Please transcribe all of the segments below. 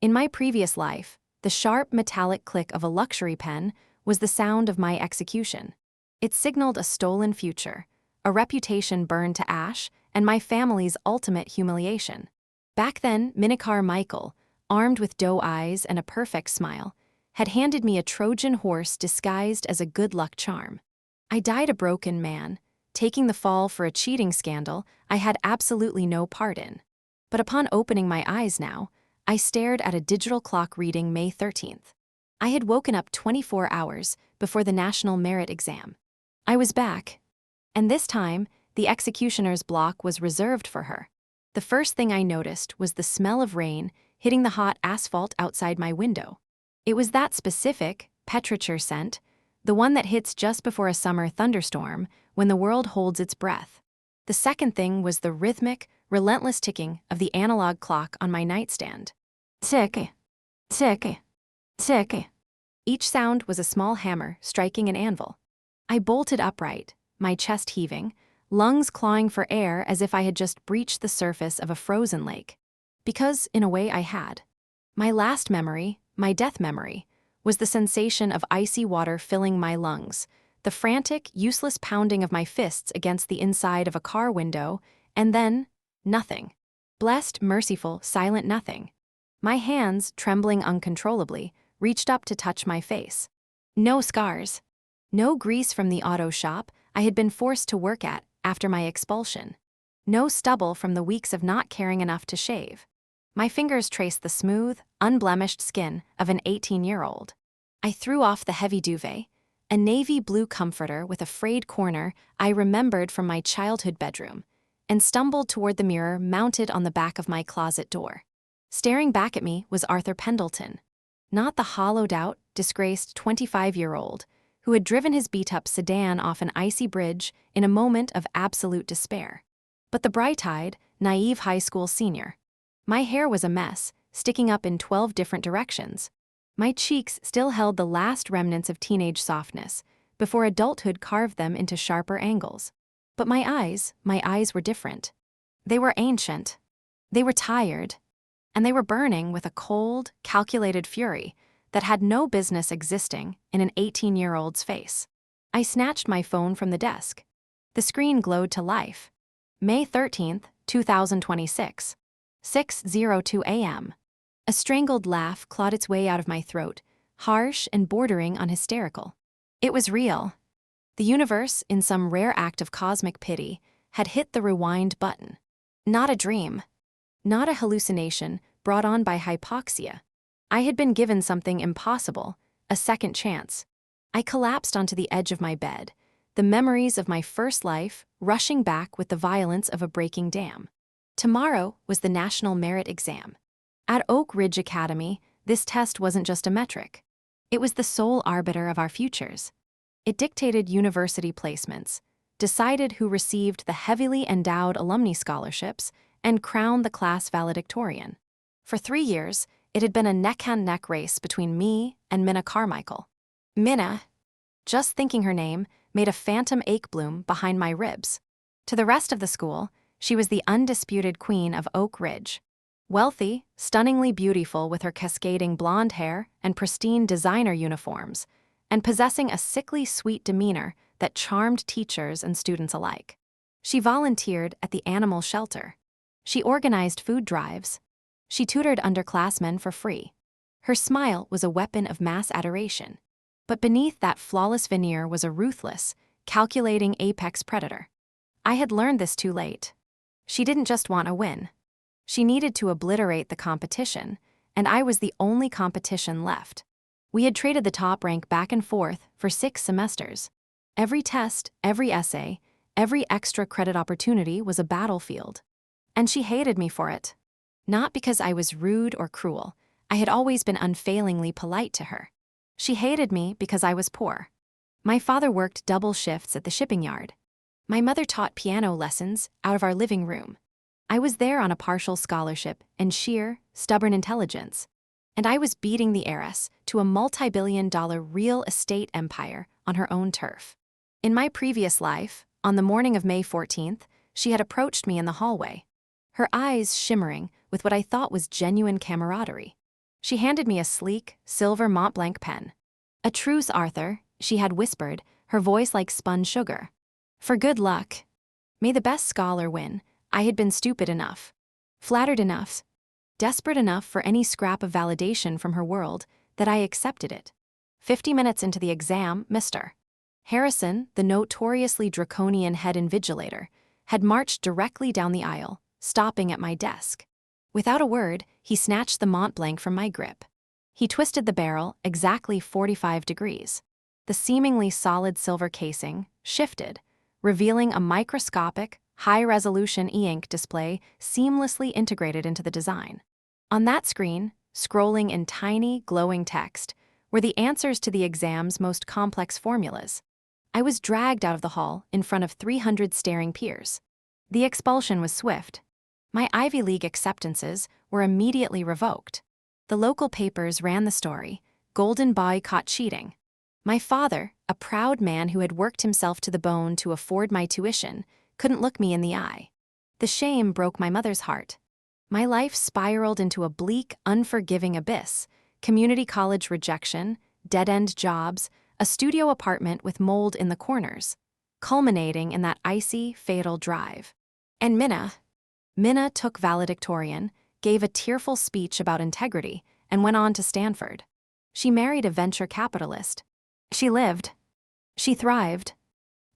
In my previous life, the sharp metallic click of a luxury pen was the sound of my execution. It signaled a stolen future, a reputation burned to ash, and my family's ultimate humiliation. Back then, Minna Carmichael, armed with doe eyes and a perfect smile, had handed me a Trojan horse disguised as a good luck charm. I died a broken man, taking the fall for a cheating scandal I had absolutely no part in. But upon opening my eyes now, I stared at a digital clock reading May 13th. I had woken up 24 hours before the National Merit Exam. I was back, and this time, the executioner's block was reserved for her. The first thing I noticed was the smell of rain hitting the hot asphalt outside my window. It was that specific, petrichor scent, the one that hits just before a summer thunderstorm when the world holds its breath. The second thing was the rhythmic, relentless ticking of the analog clock on my nightstand. Tick, tick, tick. Each sound was a small hammer striking an anvil. I bolted upright, my chest heaving, lungs clawing for air as if I had just breached the surface of a frozen lake. Because, in a way, I had. My last memory, my death memory, was the sensation of icy water filling my lungs, the frantic, useless pounding of my fists against the inside of a car window, and then, nothing. Blessed, merciful, silent nothing. My hands, trembling uncontrollably, reached up to touch my face. No scars. No grease from the auto shop I had been forced to work at after my expulsion. No stubble from the weeks of not caring enough to shave. My fingers traced the smooth, unblemished skin of an 18-year-old. I threw off the heavy duvet, a navy blue comforter with a frayed corner I remembered from my childhood bedroom, and stumbled toward the mirror mounted on the back of my closet door. Staring back at me was Arthur Pendleton, not the hollowed-out, disgraced 25-year-old who had driven his beat-up sedan off an icy bridge in a moment of absolute despair, but the bright-eyed, naive high school senior. My hair was a mess, sticking up in 12 different directions. My cheeks still held the last remnants of teenage softness before adulthood carved them into sharper angles. But my eyes were different. They were ancient. They were tired. And they were burning with a cold, calculated fury that had no business existing in an 18-year-old's face. I snatched my phone from the desk. The screen glowed to life. May 13th, 2026. 6:02 a.m. A strangled laugh clawed its way out of my throat, harsh and bordering on hysterical. It was real. The universe, in some rare act of cosmic pity, had hit the rewind button. Not a dream. Not a hallucination brought on by hypoxia. I had been given something impossible, a second chance. I collapsed onto the edge of my bed, the memories of my first life rushing back with the violence of a breaking dam. Tomorrow was the National Merit Exam. At Oak Ridge Academy, this test wasn't just a metric. It was the sole arbiter of our futures. It dictated university placements, decided who received the heavily endowed alumni scholarships, and crowned the class valedictorian. For 3 years, it had been a neck-and-neck race between me and Minna Carmichael. Minna, just thinking her name, made a phantom ache bloom behind my ribs. To the rest of the school, she was the undisputed queen of Oak Ridge. Wealthy, stunningly beautiful with her cascading blonde hair and pristine designer uniforms, and possessing a sickly sweet demeanor that charmed teachers and students alike. She volunteered at the animal shelter. She organized food drives. She tutored underclassmen for free. Her smile was a weapon of mass adoration. But beneath that flawless veneer was a ruthless, calculating apex predator. I had learned this too late. She didn't just want a win. She needed to obliterate the competition, and I was the only competition left. We had traded the top rank back and forth for 6 semesters. Every test, every essay, every extra credit opportunity was a battlefield. And she hated me for it. Not because I was rude or cruel. I had always been unfailingly polite to her. She hated me because I was poor. My father worked double shifts at the shipping yard. My mother taught piano lessons out of our living room. I was there on a partial scholarship and sheer, stubborn intelligence. And I was beating the heiress to a multi-billion-dollar real estate empire on her own turf. In my previous life, on the morning of May 14th, she had approached me in the hallway, her eyes shimmering with what I thought was genuine camaraderie. She handed me a sleek, silver Montblanc pen. "A truce, Arthur," she had whispered, her voice like spun sugar. "For good luck. May the best scholar win." I had been stupid enough, flattered enough, desperate enough for any scrap of validation from her world that I accepted it. 50 minutes into the exam, Mr. Harrison, the notoriously draconian head invigilator, had marched directly down the aisle, stopping at my desk. Without a word, he snatched the Montblanc from my grip. He twisted the barrel exactly 45 degrees. The seemingly solid silver casing shifted, revealing a microscopic, high-resolution e-ink display seamlessly integrated into the design. On that screen, scrolling in tiny, glowing text, were the answers to the exam's most complex formulas. I was dragged out of the hall in front of 300 staring peers. The expulsion was swift. My Ivy League acceptances were immediately revoked. The local papers ran the story, "Golden Boy caught cheating." My father, a proud man who had worked himself to the bone to afford my tuition, couldn't look me in the eye. The shame broke my mother's heart. My life spiraled into a bleak, unforgiving abyss: community college rejection, dead-end jobs, a studio apartment with mold in the corners, culminating in that icy, fatal drive. And Minna took valedictorian, gave a tearful speech about integrity, and went on to Stanford. She married a venture capitalist. She lived. She thrived.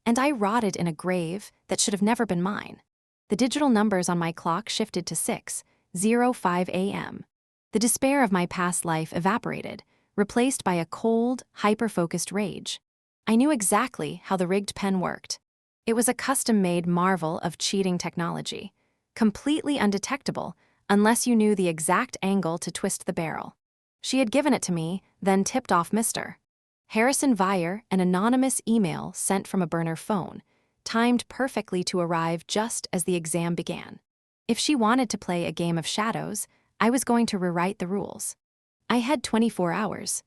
And I rotted in a grave that should have never been mine. The digital numbers on my clock shifted to 6:05 a.m. The despair of my past life evaporated, replaced by a cold, hyper-focused rage. I knew exactly how the rigged pen worked. It was a custom-made marvel of cheating technology, completely undetectable unless you knew the exact angle to twist the barrel. She had given it to me, then tipped off Mr. Harrison via an anonymous email sent from a burner phone, timed perfectly to arrive just as the exam began. If she wanted to play a game of shadows, I was going to rewrite the rules. I had 24 hours.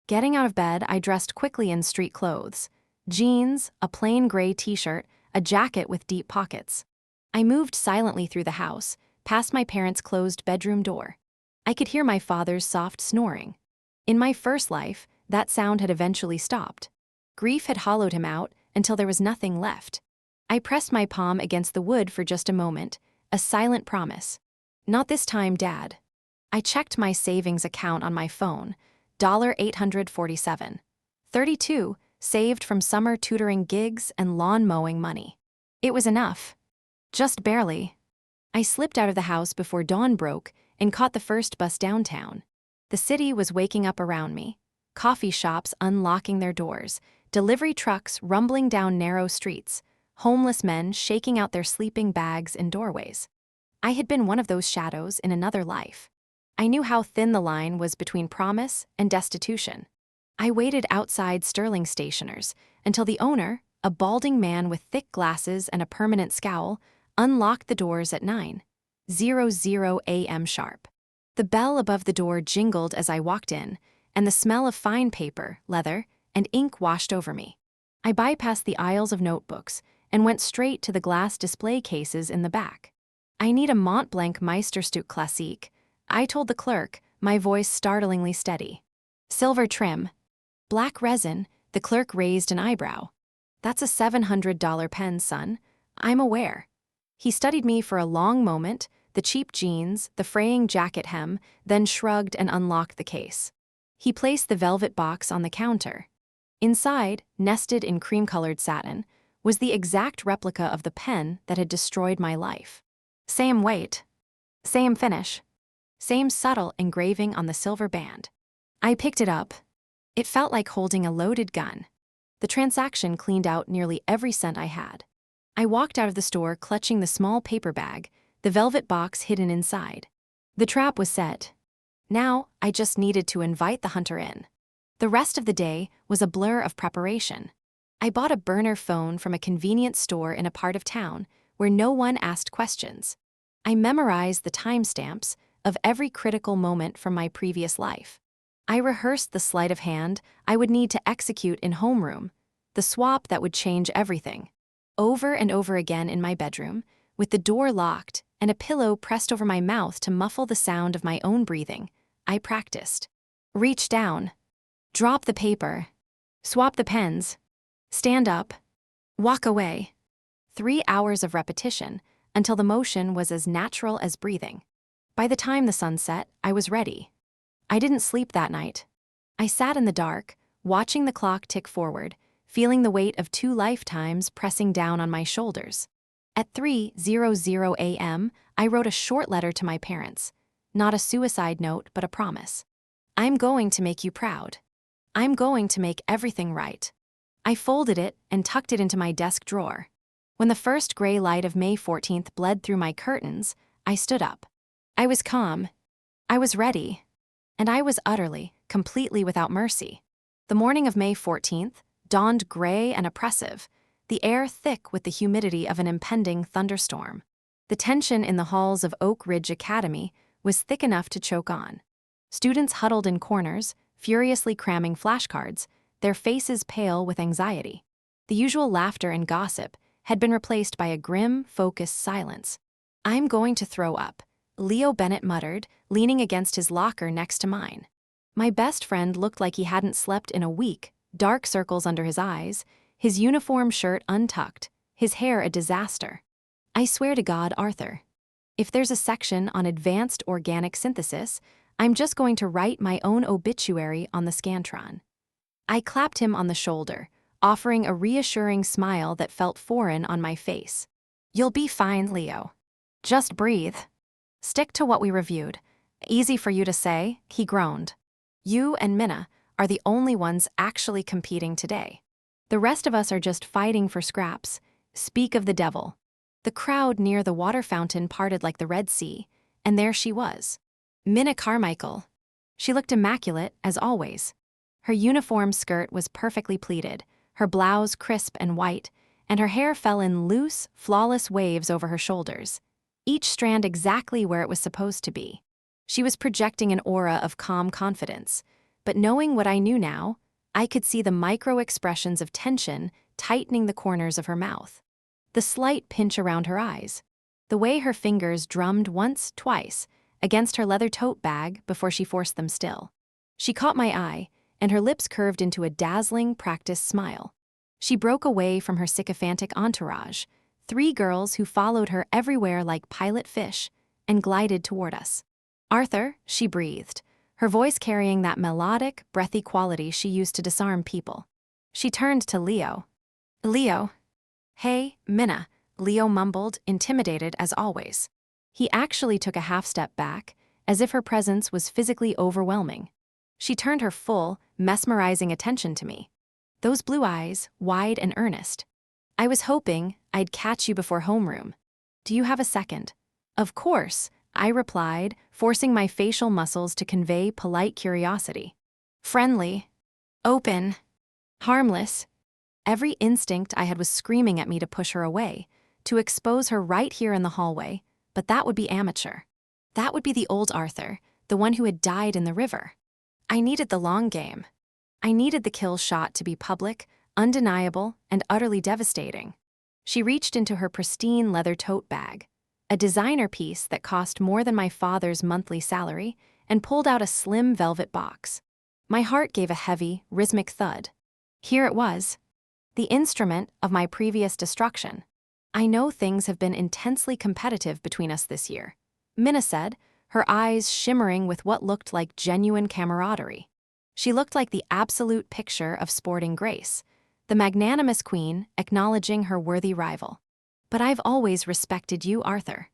Getting out of bed, I dressed quickly in street clothes: jeans, a plain gray t-shirt, a jacket with deep pockets. I moved silently through the house, past my parents' closed bedroom door. I could hear my father's soft snoring. In my first life, that sound had eventually stopped. Grief had hollowed him out until there was nothing left. I pressed my palm against the wood for just a moment, a silent promise. "Not this time, Dad." I checked my savings account on my phone, $847. 32, saved from summer tutoring gigs and lawn mowing money. It was enough. Just barely. I slipped out of the house before dawn broke and caught the first bus downtown. The city was waking up around me. Coffee shops unlocking their doors, delivery trucks rumbling down narrow streets, homeless men shaking out their sleeping bags in doorways. I had been one of those shadows in another life. I knew how thin the line was between promise and destitution. I waited outside Sterling Stationers until the owner, a balding man with thick glasses and a permanent scowl, unlocked the doors at 9:00 a.m. sharp. The bell above the door jingled as I walked in, and the smell of fine paper, leather, and ink washed over me. I bypassed the aisles of notebooks and went straight to the glass display cases in the back. "I need a Montblanc Meisterstück Classique," I told the clerk, my voice startlingly steady. "Silver trim. Black resin." The clerk raised an eyebrow. "That's a $700 pen, son." "I'm aware." He studied me for a long moment, the cheap jeans, the fraying jacket hem, then shrugged and unlocked the case. He placed the velvet box on the counter. Inside, nested in cream-colored satin, was the exact replica of the pen that had destroyed my life. Same weight. Same finish. Same subtle engraving on the silver band. I picked it up. It felt like holding a loaded gun. The transaction cleaned out nearly every cent I had. I walked out of the store clutching the small paper bag, the velvet box hidden inside. The trap was set. Now, I just needed to invite the hunter in. The rest of the day was a blur of preparation. I bought a burner phone from a convenience store in a part of town where no one asked questions. I memorized the timestamps of every critical moment from my previous life. I rehearsed the sleight of hand I would need to execute in homeroom, the swap that would change everything. Over and over again in my bedroom, with the door locked and a pillow pressed over my mouth to muffle the sound of my own breathing, I practiced. Reach down. Drop the paper. Swap the pens. Stand up. Walk away. 3 hours of repetition until the motion was as natural as breathing. By the time the sun set, I was ready. I didn't sleep that night. I sat in the dark, watching the clock tick forward, feeling the weight of 2 lifetimes pressing down on my shoulders. At 3:00 a.m., I wrote a short letter to my parents. Not a suicide note, but a promise. I'm going to make you proud. I'm going to make everything right. I folded it and tucked it into my desk drawer. When the first gray light of May 14th bled through my curtains, I stood up. I was calm. I was ready. And I was utterly, completely without mercy. The morning of May 14th dawned gray and oppressive, the air thick with the humidity of an impending thunderstorm. The tension in the halls of Oak Ridge Academy was thick enough to choke on. Students huddled in corners, furiously cramming flashcards, their faces pale with anxiety. The usual laughter and gossip had been replaced by a grim, focused silence. "I'm going to throw up," Leo Bennett muttered, leaning against his locker next to mine. My best friend looked like he hadn't slept in a week, dark circles under his eyes, his uniform shirt untucked, his hair a disaster. I swear to God, Arthur, if there's a section on advanced organic synthesis, I'm just going to write my own obituary on the Scantron. I clapped him on the shoulder, offering a reassuring smile that felt foreign on my face. "You'll be fine, Leo. Just breathe. Stick to what we reviewed. Easy for you to say," he groaned. "You and Minna are the only ones actually competing today. The rest of us are just fighting for scraps. Speak of the devil." The crowd near the water fountain parted like the Red Sea, and there she was. Minna Carmichael. She looked immaculate, as always. Her uniform skirt was perfectly pleated, her blouse crisp and white, and her hair fell in loose, flawless waves over her shoulders, each strand exactly where it was supposed to be. She was projecting an aura of calm confidence, but knowing what I knew now, I could see the micro-expressions of tension tightening the corners of her mouth. The slight pinch around her eyes, the way her fingers drummed once, twice, against her leather tote bag before she forced them still. She caught my eye, and her lips curved into a dazzling, practiced smile. She broke away from her sycophantic entourage, 3 girls who followed her everywhere like pilot fish, and glided toward us. "Arthur," she breathed, her voice carrying that melodic, breathy quality she used to disarm people. She turned to Leo. "Leo." "Hey, Minna," Leo mumbled, intimidated as always. He actually took a half-step back, as if her presence was physically overwhelming. She turned her full, mesmerizing attention to me. Those blue eyes, wide and earnest. "I was hoping I'd catch you before homeroom. Do you have a second?" "Of course," I replied, forcing my facial muscles to convey polite curiosity. "Friendly. Open. Harmless." Every instinct I had was screaming at me to push her away, to expose her right here in the hallway, but that would be amateur. That would be the old Arthur, the one who had died in the river. I needed the long game. I needed the kill shot to be public, undeniable, and utterly devastating. She reached into her pristine leather tote bag, a designer piece that cost more than my father's monthly salary, and pulled out a slim velvet box. My heart gave a heavy, rhythmic thud. Here it was. The instrument of my previous destruction. "I know things have been intensely competitive between us this year," Minna said, her eyes shimmering with what looked like genuine camaraderie. She looked like the absolute picture of sporting grace, the magnanimous queen acknowledging her worthy rival. "But I've always respected you, Arthur.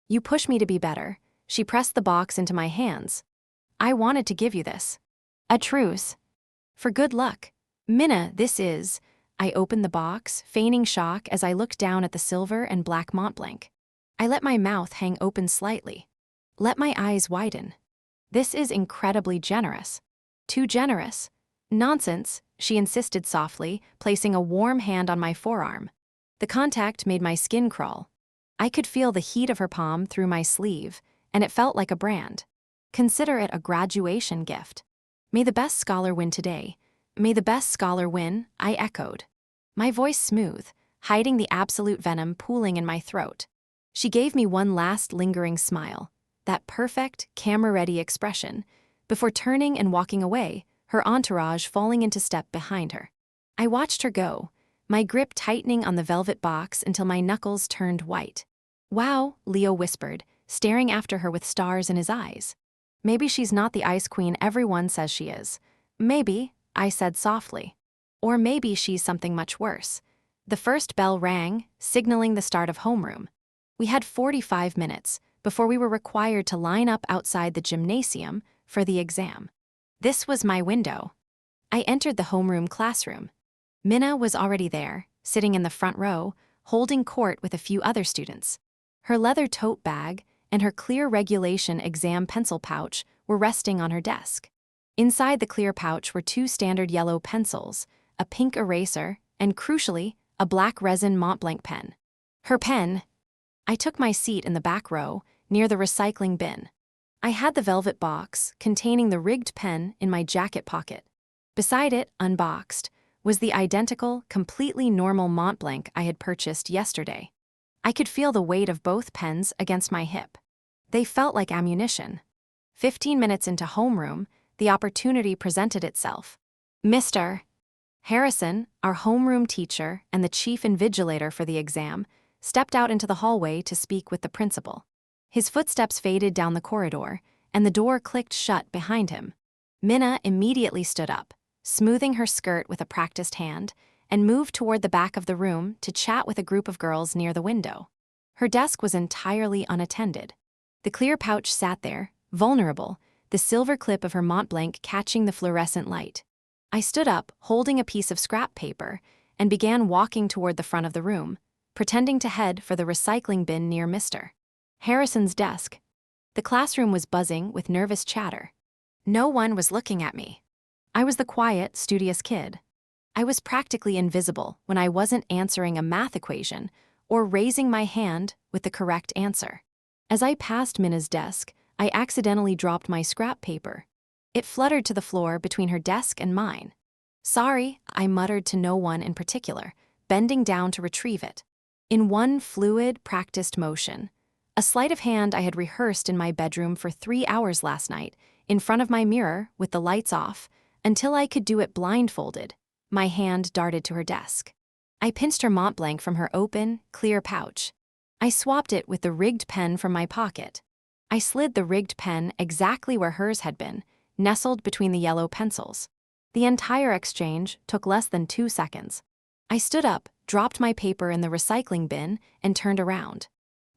You push me to be better." She pressed the box into my hands. "I wanted to give you this. A truce. For good luck. Minna, this is..." I opened the box, feigning shock as I looked down at the silver and black Montblanc. I let my mouth hang open slightly. Let my eyes widen. "This is incredibly generous." "Too generous." "Nonsense," she insisted softly, placing a warm hand on my forearm. The contact made my skin crawl. I could feel the heat of her palm through my sleeve, and it felt like a brand. "Consider it a graduation gift." "May the best scholar win today." "May the best scholar win," I echoed. My voice smooth, hiding the absolute venom pooling in my throat. She gave me one last lingering smile, that perfect, camera-ready expression, before turning and walking away, her entourage falling into step behind her. I watched her go, my grip tightening on the velvet box until my knuckles turned white. "Wow," Leo whispered, staring after her with stars in his eyes. "Maybe she's not the ice queen everyone says she is. Maybe," I said softly. "Or maybe she's something much worse." The first bell rang, signaling the start of homeroom. We had 45 minutes before we were required to line up outside the gymnasium for the exam. This was my window. I entered the homeroom classroom. Minna was already there, sitting in the front row, holding court with a few other students. Her leather tote bag and her clear regulation exam pencil pouch were resting on her desk. Inside the clear pouch were 2 standard yellow pencils, a pink eraser, and crucially, a black resin Montblanc pen. Her pen. I took my seat in the back row, near the recycling bin. I had the velvet box containing the rigged pen in my jacket pocket. Beside it, unboxed, was the identical, completely normal Montblanc I had purchased yesterday. I could feel the weight of both pens against my hip. They felt like ammunition. 15 minutes into homeroom, the opportunity presented itself. Mr. Harrison, our homeroom teacher and the chief invigilator for the exam, stepped out into the hallway to speak with the principal. His footsteps faded down the corridor, and the door clicked shut behind him. Minna immediately stood up, smoothing her skirt with a practiced hand, and moved toward the back of the room to chat with a group of girls near the window. Her desk was entirely unattended. The clear pouch sat there, vulnerable, the silver clip of her Montblanc catching the fluorescent light. I stood up, holding a piece of scrap paper, and began walking toward the front of the room, pretending to head for the recycling bin near Mr. Harrison's desk. The classroom was buzzing with nervous chatter. No one was looking at me. I was the quiet, studious kid. I was practically invisible when I wasn't answering a math equation or raising my hand with the correct answer. As I passed Minna's desk, I accidentally dropped my scrap paper. It fluttered to the floor between her desk and mine. "Sorry," I muttered to no one in particular, bending down to retrieve it. In one fluid, practiced motion, a sleight of hand I had rehearsed in my bedroom for 3 hours last night, in front of my mirror with the lights off, until I could do it blindfolded, my hand darted to her desk. I pinched her Montblanc from her open, clear pouch. I swapped it with the rigged pen from my pocket. I slid the rigged pen exactly where hers had been, nestled between the yellow pencils. The entire exchange took less than 2 seconds. I stood up, dropped my paper in the recycling bin, and turned around.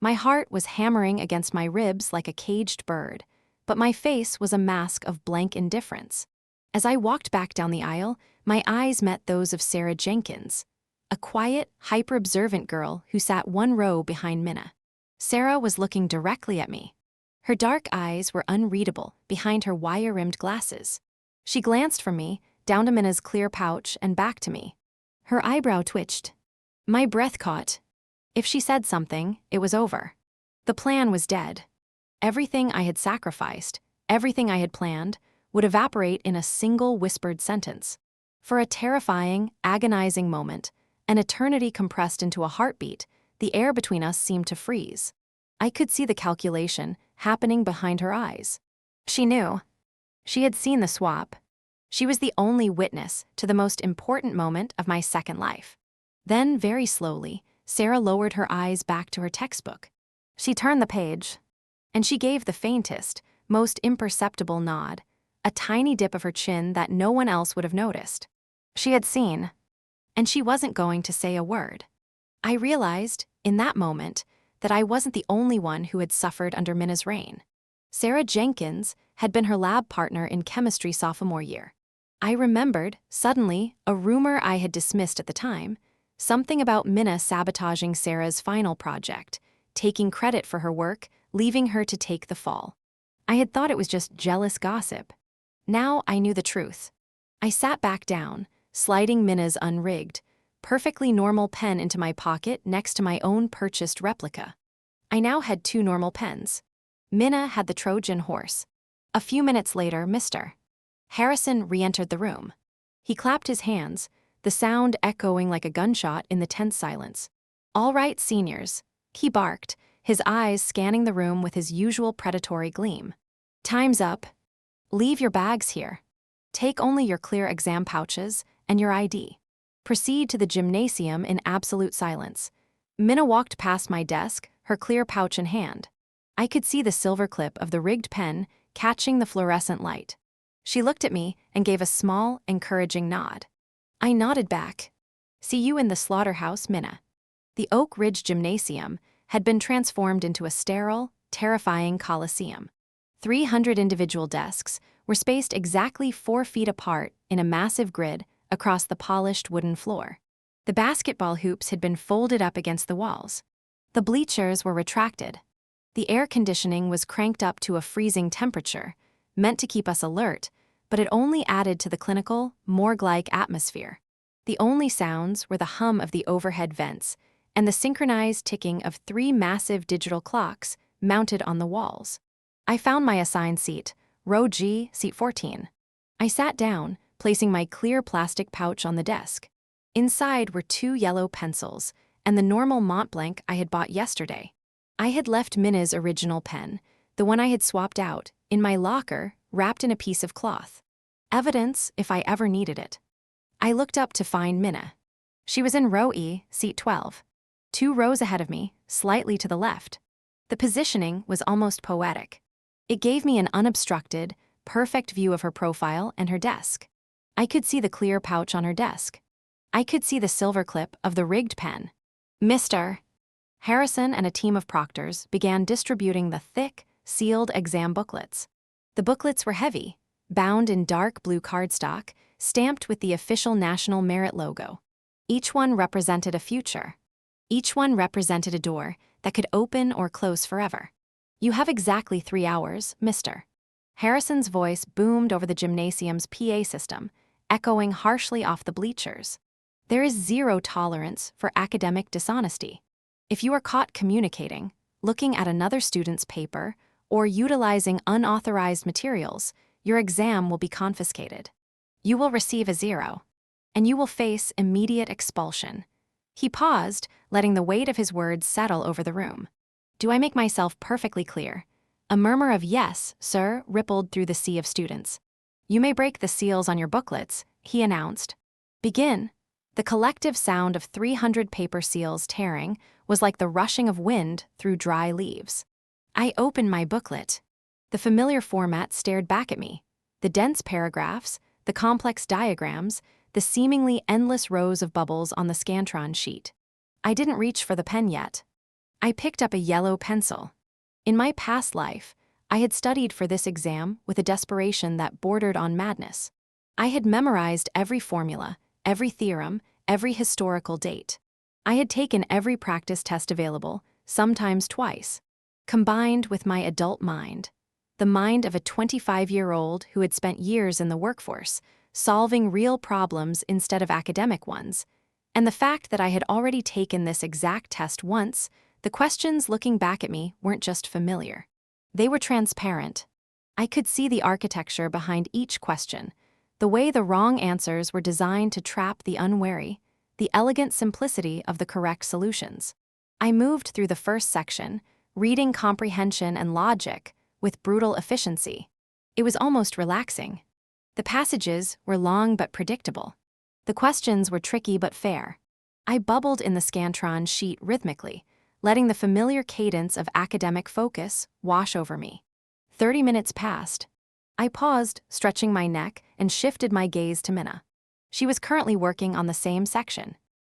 My heart was hammering against my ribs like a caged bird, but my face was a mask of blank indifference. As I walked back down the aisle, my eyes met those of Sarah Jenkins, a quiet, hyper-observant girl who sat 1 row behind Minna. Sarah was looking directly at me. Her dark eyes were unreadable behind her wire-rimmed glasses. She glanced from me, down to Minna's clear pouch, and back to me. Her eyebrow twitched. My breath caught. If she said something, it was over. The plan was dead. Everything I had sacrificed, everything I had planned, would evaporate in a single whispered sentence. For a terrifying, agonizing moment, an eternity compressed into a heartbeat, the air between us seemed to freeze. I could see the calculation happening behind her eyes. She knew. She had seen the swap. She was the only witness to the most important moment of my second life. Then, very slowly, Sarah lowered her eyes back to her textbook. She turned the page, and she gave the faintest, most imperceptible nod, a tiny dip of her chin that no one else would have noticed. She had seen, and she wasn't going to say a word. I realized, in that moment, that I wasn't the only one who had suffered under Minna's reign. Sarah Jenkins had been her lab partner in chemistry sophomore year. I remembered, suddenly, a rumor I had dismissed at the time, something about Minna sabotaging Sarah's final project, taking credit for her work, leaving her to take the fall. I had thought it was just jealous gossip. Now I knew the truth. I sat back down, sliding Minna's unrigged, perfectly normal pen into my pocket next to my own purchased replica. I now had 2 normal pens. Minna had the Trojan horse. A few minutes later, Mr. Harrison re-entered the room. He clapped his hands, the sound echoing like a gunshot in the tense silence. "All right, seniors," he barked, his eyes scanning the room with his usual predatory gleam. "Time's up." Leave your bags here. Take only your clear exam pouches and your ID. Proceed to the gymnasium in absolute silence. Minna walked past my desk, her clear pouch in hand. I could see the silver clip of the rigged pen catching the fluorescent light. She looked at me and gave a small, encouraging nod. I nodded back. See you in the slaughterhouse, Minna. The Oak Ridge Gymnasium had been transformed into a sterile, terrifying coliseum. 300 individual desks were spaced exactly 4 feet apart in a massive grid across the polished wooden floor. The basketball hoops had been folded up against the walls. The bleachers were retracted. The air conditioning was cranked up to a freezing temperature, meant to keep us alert, but it only added to the clinical, morgue-like atmosphere. The only sounds were the hum of the overhead vents and the synchronized ticking of 3 massive digital clocks mounted on the walls. I found my assigned seat, row G, seat 14. I sat down, placing my clear plastic pouch on the desk. Inside were 2 yellow pencils and the normal Montblanc I had bought yesterday. I had left Minna's original pen, the one I had swapped out, in my locker, wrapped in a piece of cloth. Evidence if I ever needed it. I looked up to find Minna. She was in row E, seat 12. 2 rows ahead of me, slightly to the left. The positioning was almost poetic. It gave me an unobstructed, perfect view of her profile and her desk. I could see the clear pouch on her desk. I could see the silver clip of the rigged pen. Mr. Harrison and a team of proctors began distributing the thick, sealed exam booklets. The booklets were heavy, bound in dark blue cardstock, stamped with the official National Merit logo. Each one represented a future. Each one represented a door that could open or close forever. You have exactly 3 hours, Mr. Harrison's voice boomed over the gymnasium's PA system, echoing harshly off the bleachers. There is 0 tolerance for academic dishonesty. If you are caught communicating, looking at another student's paper, or utilizing unauthorized materials, your exam will be confiscated. You will receive a 0, and you will face immediate expulsion. He paused, letting the weight of his words settle over the room. Do I make myself perfectly clear? A murmur of yes, sir, rippled through the sea of students. You may break the seals on your booklets, he announced. Begin. The collective sound of 300 paper seals tearing was like the rushing of wind through dry leaves. I opened my booklet. The familiar format stared back at me. The dense paragraphs, the complex diagrams, the seemingly endless rows of bubbles on the Scantron sheet. I didn't reach for the pen yet. I picked up a yellow pencil. In my past life, I had studied for this exam with a desperation that bordered on madness. I had memorized every formula, every theorem, every historical date. I had taken every practice test available, sometimes twice. Combined with my adult mind, the mind of a 25-year-old who had spent years in the workforce, solving real problems instead of academic ones, and the fact that I had already taken this exact test once, the questions looking back at me weren't just familiar. They were transparent. I could see the architecture behind each question, the way the wrong answers were designed to trap the unwary, the elegant simplicity of the correct solutions. I moved through the first section, reading comprehension and logic with brutal efficiency. It was almost relaxing. The passages were long but predictable. The questions were tricky but fair. I bubbled in the Scantron sheet rhythmically, letting the familiar cadence of academic focus wash over me. 30 minutes passed. I paused, stretching my neck, and shifted my gaze to Minna. She was currently working on the same section.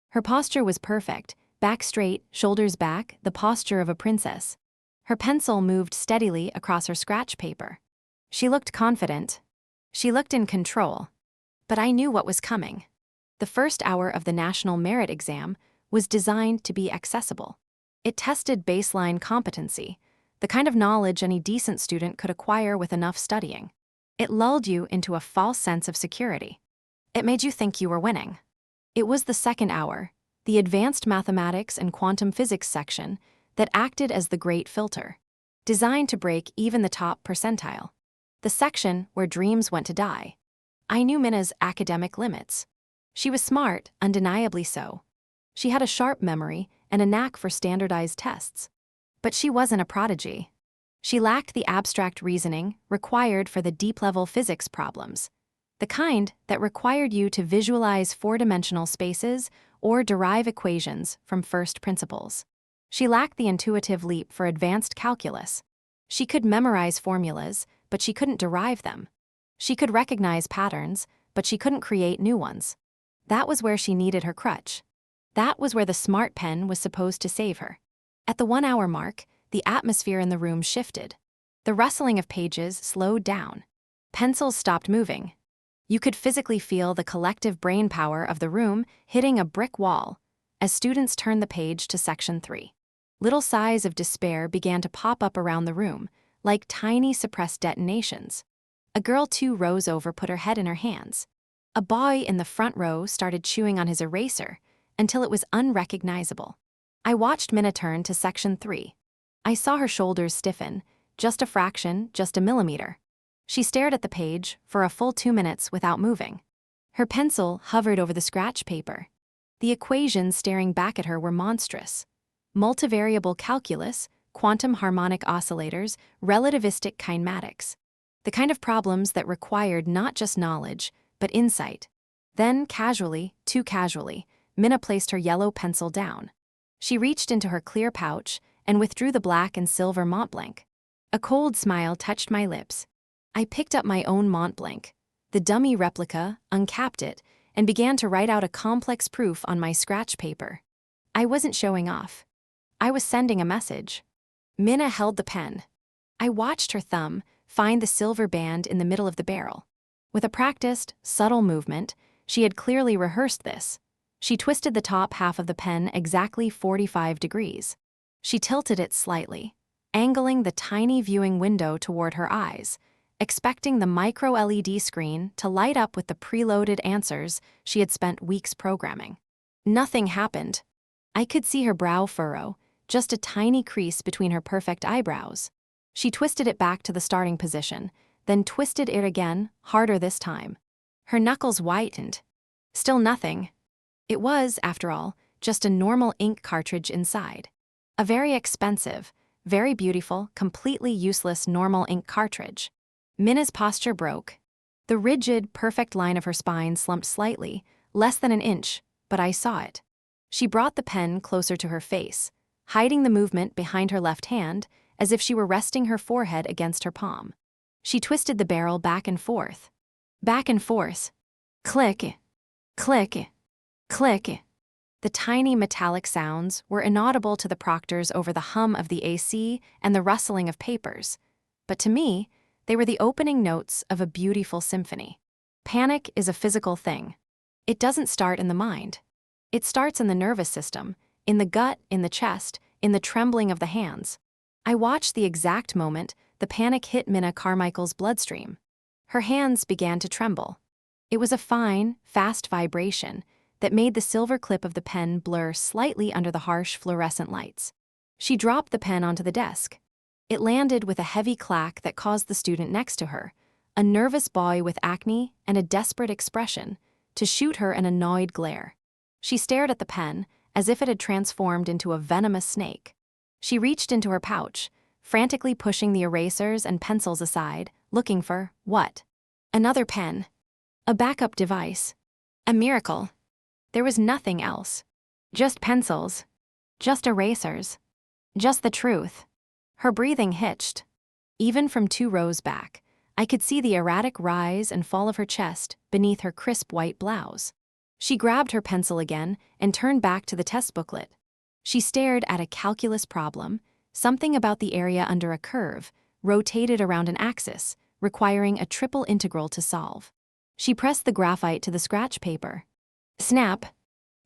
Her posture was perfect, back straight, shoulders back, the posture of a princess. Her pencil moved steadily across her scratch paper. She looked confident. She looked in control. But I knew what was coming. The first hour of the National Merit Exam was designed to be accessible. It tested baseline competency, the kind of knowledge any decent student could acquire with enough studying. It lulled you into a false sense of security. It made you think you were winning. It was the second hour, the advanced mathematics and quantum physics section, that acted as the great filter, designed to break even the top percentile. The section where dreams went to die. I knew Minna's academic limits. She was smart, undeniably so. She had a sharp memory and a knack for standardized tests. But she wasn't a prodigy. She lacked the abstract reasoning required for the deep-level physics problems, the kind that required you to visualize four-dimensional spaces or derive equations from first principles. She lacked the intuitive leap for advanced calculus. She could memorize formulas, but she couldn't derive them. She could recognize patterns, but she couldn't create new ones. That was where she needed her crutch. That was where the smart pen was supposed to save her. At the 1-hour mark, the atmosphere in the room shifted. The rustling of pages slowed down. Pencils stopped moving. You could physically feel the collective brain power of the room hitting a brick wall as students turned the page to section 3. Little sighs of despair began to pop up around the room, like tiny suppressed detonations. A girl 2 rows over put her head in her hands. A boy in the front row started chewing on his eraser until it was unrecognizable. I watched Minna turn to section 3. I saw her shoulders stiffen, just a fraction, just a millimeter. She stared at the page for a full 2 minutes without moving. Her pencil hovered over the scratch paper. The equations staring back at her were monstrous. Multivariable calculus, quantum harmonic oscillators, relativistic kinematics. The kind of problems that required not just knowledge, but insight. Then, casually, too casually, Minna placed her yellow pencil down. She reached into her clear pouch and withdrew the black and silver Montblanc. A cold smile touched my lips. I picked up my own Montblanc, the dummy replica, uncapped it, and began to write out a complex proof on my scratch paper. I wasn't showing off. I was sending a message. Minna held the pen. I watched her thumb find the silver band in the middle of the barrel. With a practiced, subtle movement, she had clearly rehearsed this. She twisted the top half of the pen exactly 45 degrees. She tilted it slightly, angling the tiny viewing window toward her eyes, expecting the micro-LED screen to light up with the preloaded answers she had spent weeks programming. Nothing happened. I could see her brow furrow, just a tiny crease between her perfect eyebrows. She twisted it back to the starting position, then twisted it again, harder this time. Her knuckles whitened. Still nothing. It was, after all, just a normal ink cartridge inside. A very expensive, very beautiful, completely useless normal ink cartridge. Minna's posture broke. The rigid, perfect line of her spine slumped slightly, less than an inch, but I saw it. She brought the pen closer to her face, hiding the movement behind her left hand as if she were resting her forehead against her palm. She twisted the barrel back and forth. Back and forth. Click, click, click. The tiny metallic sounds were inaudible to the proctors over the hum of the AC and the rustling of papers, but to me, they were the opening notes of a beautiful symphony. Panic is a physical thing. It doesn't start in the mind. It starts in the nervous system, in the gut, in the chest, in the trembling of the hands. I watched the exact moment the panic hit Minna Carmichael's bloodstream. Her hands began to tremble. It was a fine, fast vibration that made the silver clip of the pen blur slightly under the harsh fluorescent lights. She dropped the pen onto the desk. It landed with a heavy clack that caused the student next to her, a nervous boy with acne and a desperate expression, to shoot her an annoyed glare. She stared at the pen as if it had transformed into a venomous snake. She reached into her pouch, frantically pushing the erasers and pencils aside, looking for, what? Another pen. A backup device. A miracle. There was nothing else. Just pencils. Just erasers. Just the truth. Her breathing hitched. Even from 2 rows back, I could see the erratic rise and fall of her chest beneath her crisp white blouse. She grabbed her pencil again and turned back to the test booklet. She stared at a calculus problem, something about the area under a curve, rotated around an axis, requiring a triple integral to solve. She pressed the graphite to the scratch paper. Snap!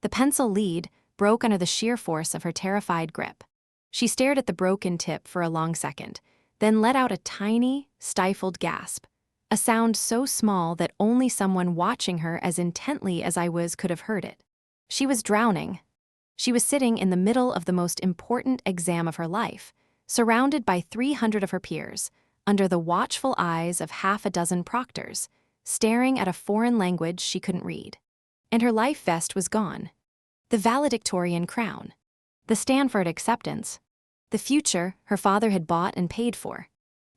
The pencil lead broke under the sheer force of her terrified grip. She stared at the broken tip for a long second, then let out a tiny, stifled gasp, a sound so small that only someone watching her as intently as I was could have heard it. She was drowning. She was sitting in the middle of the most important exam of her life, surrounded by 300 of her peers, under the watchful eyes of half a dozen proctors, staring at a foreign language she couldn't read. And her life vest was gone. The valedictorian crown. The Stanford acceptance. The The future her father had bought and paid for.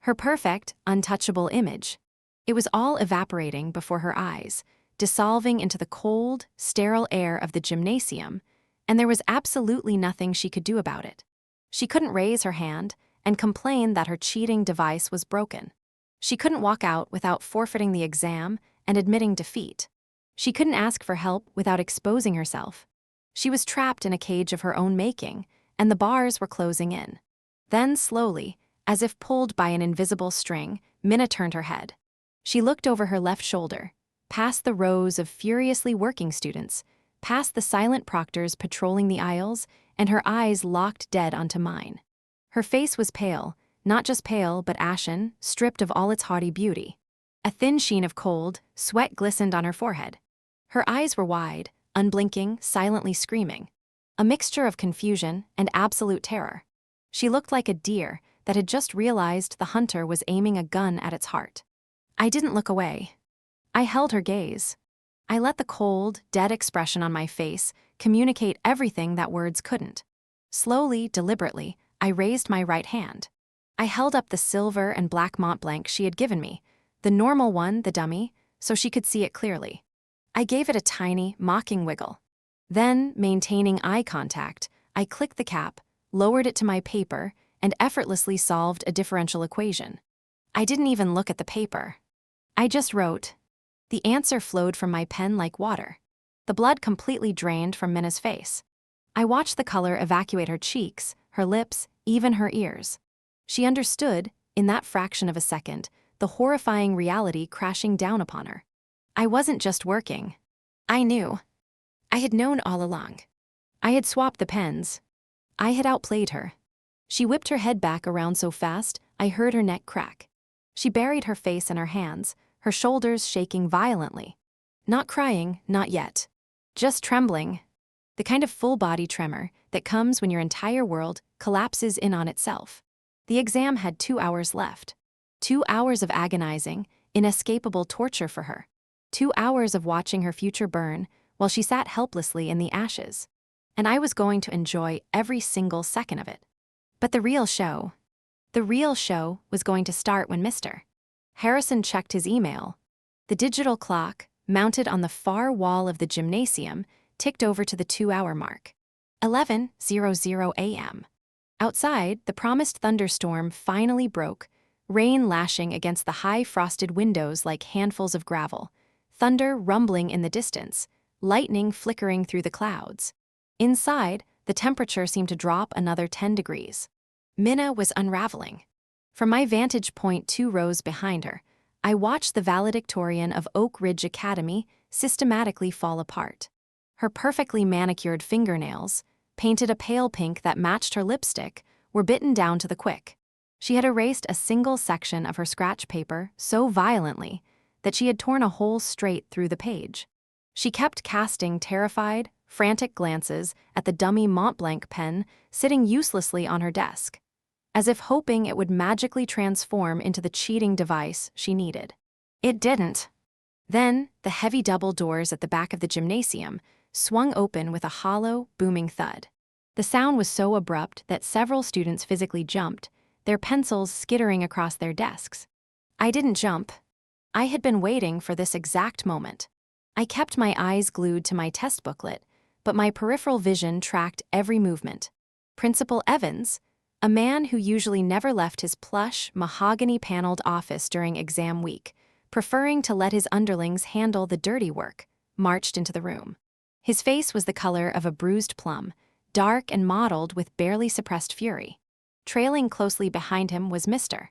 Her perfect, untouchable image. It was all evaporating before her eyes, dissolving into the cold, sterile air of the gymnasium, and there was absolutely nothing she could do about it. She couldn't raise her hand and complain that her cheating device was broken. She couldn't walk out without forfeiting the exam and admitting defeat. She couldn't ask for help without exposing herself. She was trapped in a cage of her own making, and the bars were closing in. Then, slowly, as if pulled by an invisible string, Minna turned her head. She looked over her left shoulder, past the rows of furiously working students, past the silent proctors patrolling the aisles, and her eyes locked dead onto mine. Her face was pale, not just pale but ashen, stripped of all its haughty beauty. A thin sheen of cold, sweat glistened on her forehead. Her eyes were wide, unblinking, silently screaming. A mixture of confusion and absolute terror. She looked like a deer that had just realized the hunter was aiming a gun at its heart. I didn't look away. I held her gaze. I let the cold, dead expression on my face communicate everything that words couldn't. Slowly, deliberately, I raised my right hand. I held up the silver and black Montblanc she had given me, the normal one, the dummy, so she could see it clearly. I gave it a tiny, mocking wiggle. Then, maintaining eye contact, I clicked the cap, lowered it to my paper, and effortlessly solved a differential equation. I didn't even look at the paper. I just wrote. The answer flowed from my pen like water. The blood completely drained from Minna's face. I watched the color evacuate her cheeks, her lips, even her ears. She understood, in that fraction of a second, the horrifying reality crashing down upon her. I wasn't just working. I knew. I had known all along. I had swapped the pens. I had outplayed her. She whipped her head back around so fast, I heard her neck crack. She buried her face in her hands, her shoulders shaking violently. Not crying, not yet. Just trembling. The kind of full-body tremor that comes when your entire world collapses in on itself. The exam had 2 hours left. 2 hours of agonizing, inescapable torture for her. 2 hours of watching her future burn while she sat helplessly in the ashes. And I was going to enjoy every single second of it. But the real show was going to start when Mr. Harrison checked his email. The digital clock, mounted on the far wall of the gymnasium, ticked over to the 2-hour mark. 11:00 a.m. Outside, the promised thunderstorm finally broke, rain lashing against the high frosted windows like handfuls of gravel, thunder rumbling in the distance, lightning flickering through the clouds. Inside, the temperature seemed to drop another 10 degrees. Minna was unraveling. From my vantage point 2 rows behind her, I watched the valedictorian of Oak Ridge Academy systematically fall apart. Her perfectly manicured fingernails, painted a pale pink that matched her lipstick, were bitten down to the quick. She had erased a single section of her scratch paper so violently that she had torn a hole straight through the page. She kept casting terrified, frantic glances at the dummy Montblanc pen sitting uselessly on her desk, as if hoping it would magically transform into the cheating device she needed. It didn't. Then, the heavy double doors at the back of the gymnasium swung open with a hollow, booming thud. The sound was so abrupt that several students physically jumped, their pencils skittering across their desks. I didn't jump. I had been waiting for this exact moment. I kept my eyes glued to my test booklet, but my peripheral vision tracked every movement. Principal Evans, a man who usually never left his plush, mahogany-paneled office during exam week, preferring to let his underlings handle the dirty work, marched into the room. His face was the color of a bruised plum, dark and mottled with barely suppressed fury. Trailing closely behind him was Mr.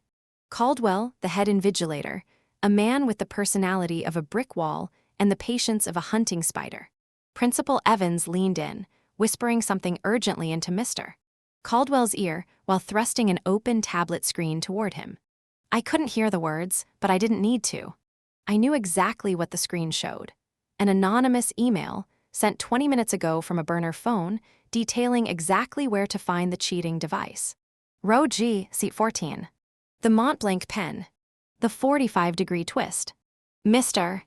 Caldwell, the head invigilator, a man with the personality of a brick wall and the patience of a hunting spider. Principal Evans leaned in, whispering something urgently into Mr. Caldwell's ear while thrusting an open tablet screen toward him. I couldn't hear the words, but I didn't need to. I knew exactly what the screen showed. An anonymous email, sent 20 minutes ago from a burner phone, detailing exactly where to find the cheating device. Row G, seat 14. The Montblanc pen. The 45-degree twist. Mr.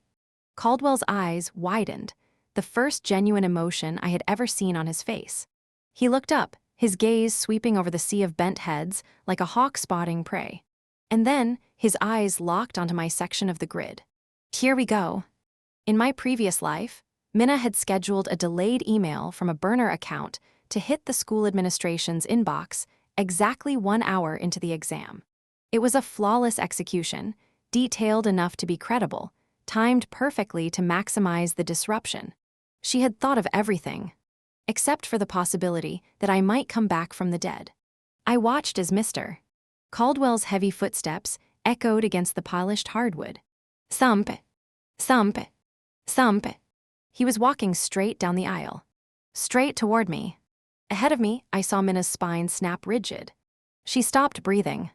Caldwell's eyes widened, the first genuine emotion I had ever seen on his face. He looked up, his gaze sweeping over the sea of bent heads like a hawk spotting prey. And then, his eyes locked onto my section of the grid. Here we go. In my previous life, Minna had scheduled a delayed email from a burner account to hit the school administration's inbox exactly 1 hour into the exam. It was a flawless execution, detailed enough to be credible, timed perfectly to maximize the disruption. She had thought of everything, except for the possibility that I might come back from the dead. I watched as Mr. Caldwell's heavy footsteps echoed against the polished hardwood. Thump, thump, thump. He was walking straight down the aisle, straight toward me. Ahead of me, I saw Minna's spine snap rigid. She stopped breathing.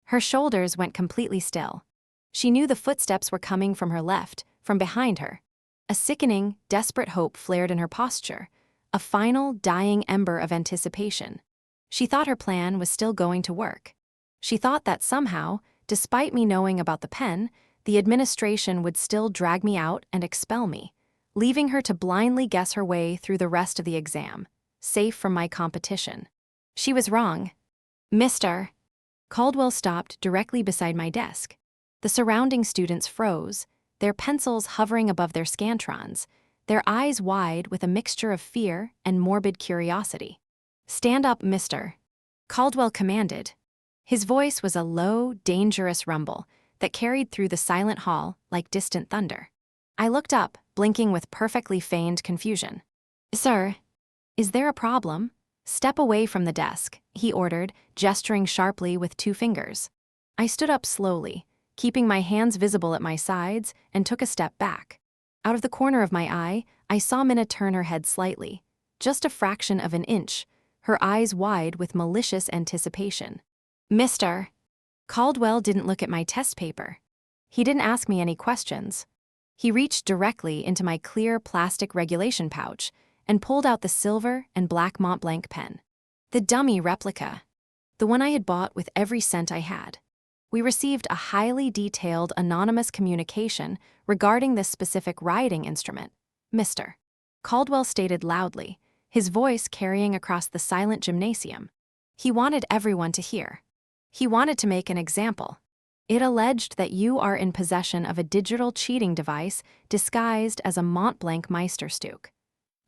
Her shoulders went completely still. She knew the footsteps were coming from her left, from behind her. A sickening, desperate hope flared in her posture, a final, dying ember of anticipation. She thought her plan was still going to work. She thought that somehow, despite me knowing about the pen, the administration would still drag me out and expel me, leaving her to blindly guess her way through the rest of the exam, safe from my competition. She was wrong. Mr. Caldwell stopped directly beside my desk. The surrounding students froze, their pencils hovering above their scantrons, their eyes wide with a mixture of fear and morbid curiosity. Stand up, Mr. Caldwell commanded. His voice was a low, dangerous rumble that carried through the silent hall like distant thunder. I looked up, blinking with perfectly feigned confusion. Sir, is there a problem? Step away from the desk, he ordered, gesturing sharply with 2 fingers. I stood up slowly, keeping my hands visible at my sides, and took a step back. Out of the corner of my eye, I saw Minna turn her head slightly, just a fraction of an inch, her eyes wide with malicious anticipation. Mr. Caldwell didn't look at my test paper. He didn't ask me any questions. He reached directly into my clear plastic regulation pouch and pulled out the silver and black Montblanc pen. The dummy replica. The one I had bought with every cent I had. We received a highly detailed anonymous communication regarding this specific writing instrument, Mr. Caldwell stated loudly, his voice carrying across the silent gymnasium. He wanted everyone to hear. He wanted to make an example. It alleged that you are in possession of a digital cheating device disguised as a Montblanc Meisterstück.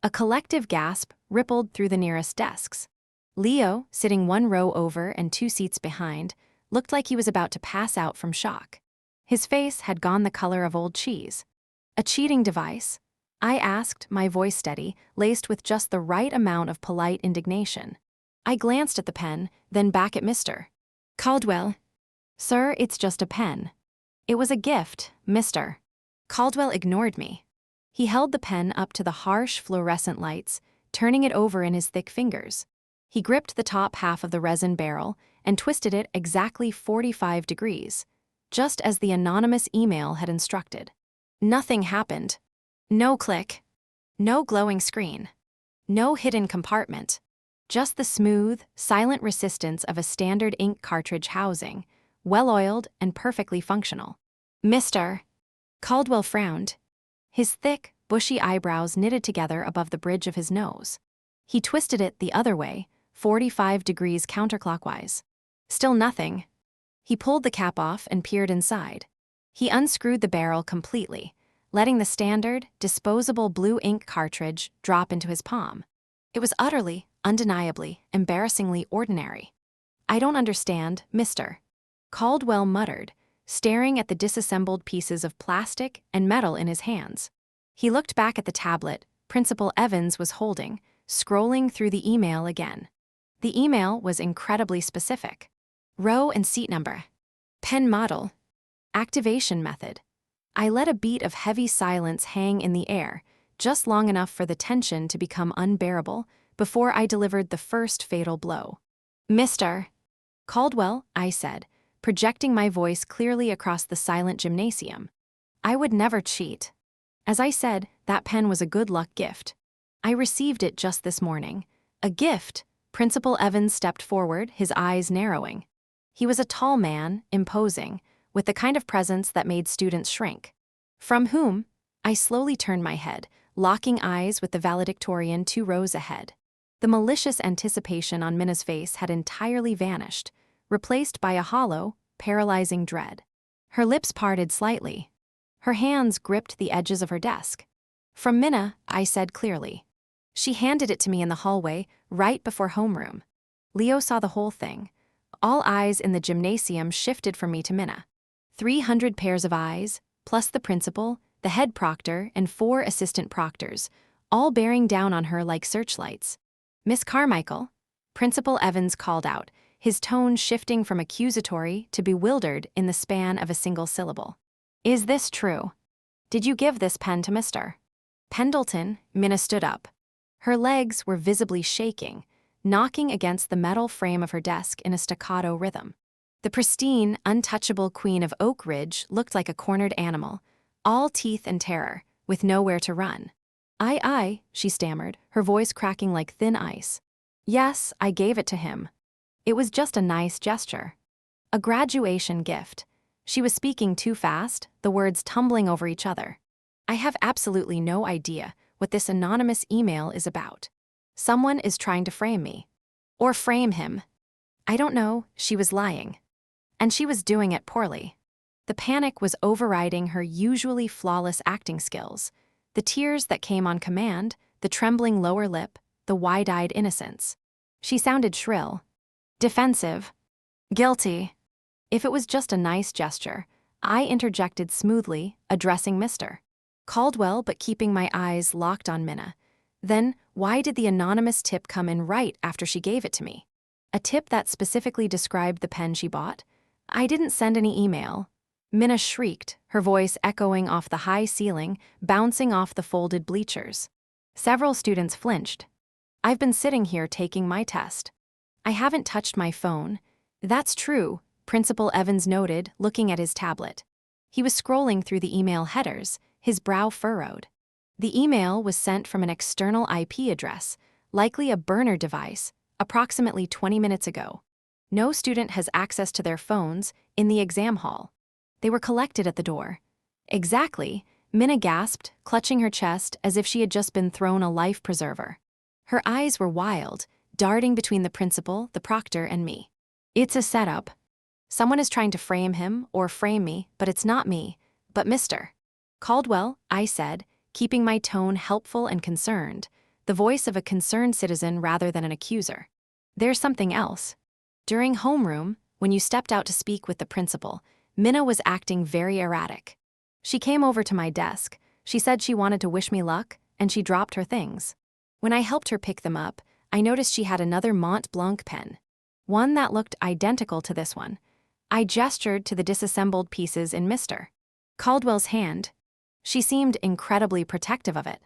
A collective gasp rippled through the nearest desks. Leo, sitting 1 row over and 2 seats behind, looked like he was about to pass out from shock. His face had gone the color of old cheese. A cheating device? I asked, my voice steady, laced with just the right amount of polite indignation. I glanced at the pen, then back at Mr. Caldwell. Sir, it's just a pen. It was a gift, Mr. Caldwell ignored me. He held the pen up to the harsh fluorescent lights, turning it over in his thick fingers. He gripped the top half of the resin barrel and twisted it exactly 45 degrees, just as the anonymous email had instructed. Nothing happened. No click. No glowing screen. No hidden compartment. Just the smooth, silent resistance of a standard ink cartridge housing, well-oiled and perfectly functional. Mr. Caldwell frowned. His thick, bushy eyebrows knitted together above the bridge of his nose. He twisted it the other way, 45 degrees counterclockwise. Still nothing. He pulled the cap off and peered inside. He unscrewed the barrel completely, letting the standard, disposable blue ink cartridge drop into his palm. It was utterly, undeniably, embarrassingly ordinary. I don't understand, Mr. Caldwell muttered, staring at the disassembled pieces of plastic and metal in his hands. He looked back at the tablet Principal Evans was holding, scrolling through the email again. The email was incredibly specific. Row and seat number. Pen model. Activation method. I let a beat of heavy silence hang in the air, just long enough for the tension to become unbearable before I delivered the first fatal blow. Mr. Caldwell, I said, projecting my voice clearly across the silent gymnasium. I would never cheat. As I said, that pen was a good luck gift. I received it just this morning. A gift. Principal Evans stepped forward, his eyes narrowing. He was a tall man, imposing, with the kind of presence that made students shrink. From whom? I slowly turned my head, locking eyes with the valedictorian 2 rows ahead. The malicious anticipation on Minna's face had entirely vanished, replaced by a hollow, paralyzing dread. Her lips parted slightly. Her hands gripped the edges of her desk. "From Minna," I said clearly. She handed it to me in the hallway, right before homeroom. Leo saw the whole thing. All eyes in the gymnasium shifted from me to Minna. 300 pairs of eyes, plus the principal, the head proctor, and 4 assistant proctors, all bearing down on her like searchlights. "Miss Carmichael," Principal Evans called out, his tone shifting from accusatory to bewildered in the span of a single syllable. "Is this true? Did you give this pen to Mr. Pendleton?" Minna stood up. Her legs were visibly shaking, knocking against the metal frame of her desk in a staccato rhythm. The pristine, untouchable Queen of Oak Ridge looked like a cornered animal, all teeth and terror, with nowhere to run. I," she stammered, her voice cracking like thin ice. "Yes, I gave it to him. It was just a nice gesture. A graduation gift." She was speaking too fast, the words tumbling over each other. "I have absolutely no idea what this anonymous email is about. Someone is trying to frame me. Or frame him. I don't know," she was lying. And she was doing it poorly. The panic was overriding her usually flawless acting skills. The tears that came on command, the trembling lower lip, the wide-eyed innocence. She sounded shrill. Defensive. Guilty. If it was just a nice gesture, I interjected smoothly, addressing Mr. Caldwell but keeping my eyes locked on Minna. Then, why did the anonymous tip come in right after she gave it to me? A tip that specifically described the pen she bought? "I didn't send any email." Minna shrieked, her voice echoing off the high ceiling, bouncing off the folded bleachers. Several students flinched. "I've been sitting here taking my test. I haven't touched my phone." "That's true," Principal Evans noted, looking at his tablet. He was scrolling through the email headers, his brow furrowed. The email was sent from an external IP address, likely a burner device, approximately 20 minutes ago. No student has access to their phones in the exam hall. They were collected at the door. "Exactly," Minna gasped, clutching her chest as if she had just been thrown a life preserver. Her eyes were wild, darting between the principal, the proctor, and me. "It's a setup. Someone is trying to frame him or frame me, but it's not me, but Mr. Caldwell," I said, keeping my tone helpful and concerned, the voice of a concerned citizen rather than an accuser. "There's something else. During homeroom, when you stepped out to speak with the principal, Minna was acting very erratic. She came over to my desk, she said she wanted to wish me luck, and she dropped her things. When I helped her pick them up, I noticed she had another Montblanc pen. One that looked identical to this one. I gestured to the disassembled pieces in Mr. Caldwell's hand. She seemed incredibly protective of it.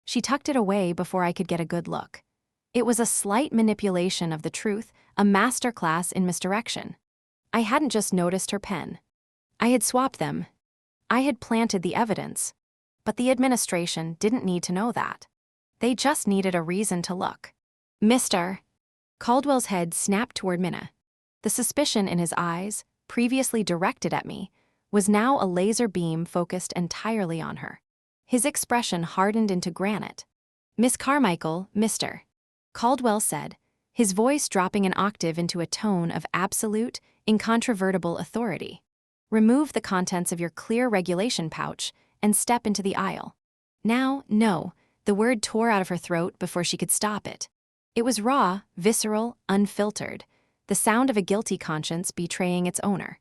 She tucked it away before I could get a good look. It was a slight manipulation of the truth, a masterclass in misdirection. I hadn't just noticed her pen. I had swapped them. I had planted the evidence. But the administration didn't need to know that. They just needed a reason to look. Mr. Caldwell's head snapped toward Minna. The suspicion in his eyes, previously directed at me, was now a laser beam focused entirely on her. His expression hardened into granite. "Miss Carmichael, Mr. Caldwell said, his voice dropping an octave into a tone of absolute, incontrovertible authority. "Remove the contents of your clear regulation pouch and step into the aisle." "Now, no," the word tore out of her throat before she could stop it. It was raw, visceral, unfiltered, the sound of a guilty conscience betraying its owner.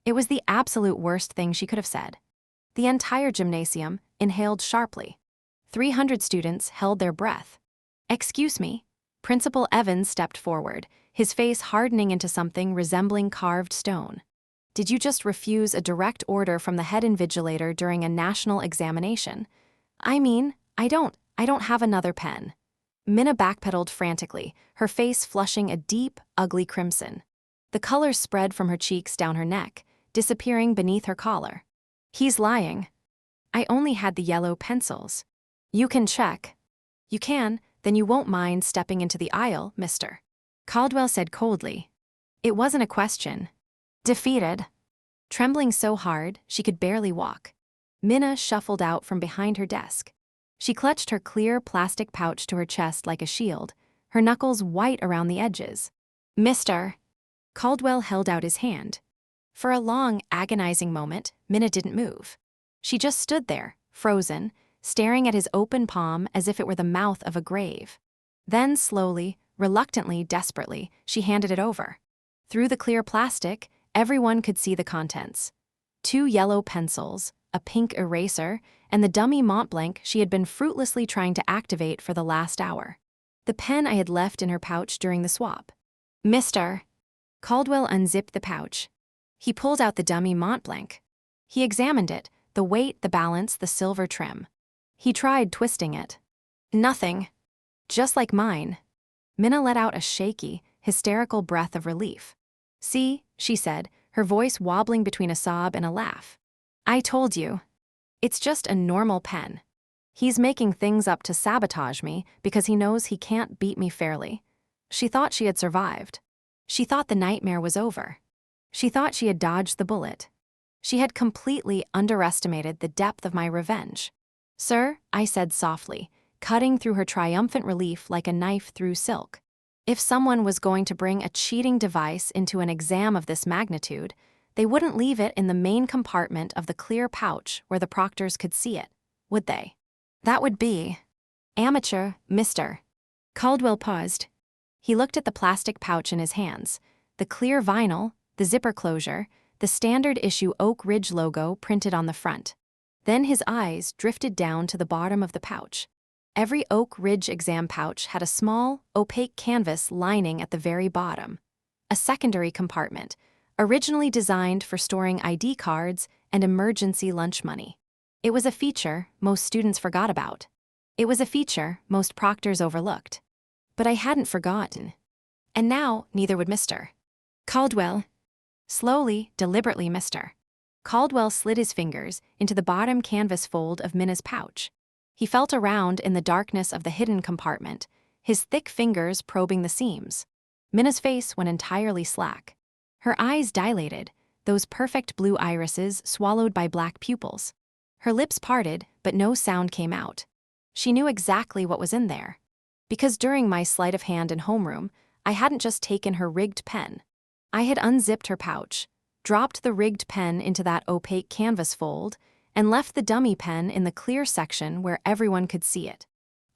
It was the absolute worst thing she could have said. The entire gymnasium inhaled sharply. 300 students held their breath. "Excuse me." Principal Evans stepped forward, his face hardening into something resembling carved stone. "Did you just refuse a direct order from the head invigilator during a national examination?" "I mean, I don't have another pen." Minna backpedaled frantically, her face flushing a deep, ugly crimson. The color spread from her cheeks down her neck, disappearing beneath her collar. "He's lying. I only had the yellow pencils." "You can check." "You can, then you won't mind stepping into the aisle, Mr. Caldwell said coldly. It wasn't a question. Defeated. Trembling so hard, she could barely walk. Minna shuffled out from behind her desk. She clutched her clear plastic pouch to her chest like a shield, her knuckles white around the edges. "Mister." Caldwell held out his hand. For a long, agonizing moment, Minna didn't move. She just stood there, frozen, staring at his open palm as if it were the mouth of a grave. Then slowly, reluctantly, desperately, she handed it over. Through the clear plastic, everyone could see the contents. 2 yellow pencils, a pink eraser, and the dummy Montblanc she had been fruitlessly trying to activate for the last hour. The pen I had left in her pouch during the swap. "Mister." Caldwell unzipped the pouch. He pulled out the dummy Montblanc. He examined it, the weight, the balance, the silver trim. He tried twisting it. Nothing. Just like mine. Minna let out a shaky, hysterical breath of relief. "See," she said, her voice wobbling between a sob and a laugh. "I told you. It's just a normal pen. He's making things up to sabotage me because he knows he can't beat me fairly." She thought she had survived. She thought the nightmare was over. She thought she had dodged the bullet. She had completely underestimated the depth of my revenge. "Sir," I said softly, cutting through her triumphant relief like a knife through silk. If someone was going to bring a cheating device into an exam of this magnitude, they wouldn't leave it in the main compartment of the clear pouch where the proctors could see it, would they? That would be amateur, mister. Caldwell paused. He looked at the plastic pouch in his hands, the clear vinyl, the zipper closure, the standard issue Oak Ridge logo printed on the front. Then his eyes drifted down to the bottom of the pouch. Every Oak Ridge exam pouch had a small, opaque canvas lining at the very bottom. A secondary compartment, originally designed for storing ID cards and emergency lunch money. It was a feature most students forgot about. It was a feature most proctors overlooked. But I hadn't forgotten. And now, neither would Mr. Caldwell. Slowly, deliberately, Mr. Caldwell slid his fingers into the bottom canvas fold of Minna's pouch. He felt around in the darkness of the hidden compartment, his thick fingers probing the seams. Minna's face went entirely slack. Her eyes dilated, those perfect blue irises swallowed by black pupils. Her lips parted, but no sound came out. She knew exactly what was in there. Because during my sleight of hand in homeroom, I hadn't just taken her rigged pen. I had unzipped her pouch, dropped the rigged pen into that opaque canvas fold, and left the dummy pen in the clear section where everyone could see it.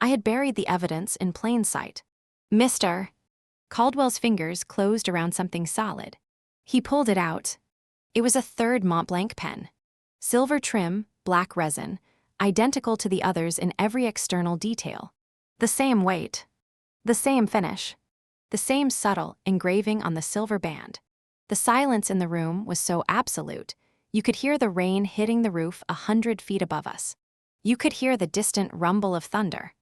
I had buried the evidence in plain sight. "Mister." Caldwell's fingers closed around something solid. He pulled it out. It was a third Montblanc pen. Silver trim, black resin, identical to the others in every external detail. The same weight. The same finish. The same subtle engraving on the silver band. The silence in the room was so absolute, you could hear the rain hitting the roof 100 feet above us. You could hear the distant rumble of thunder.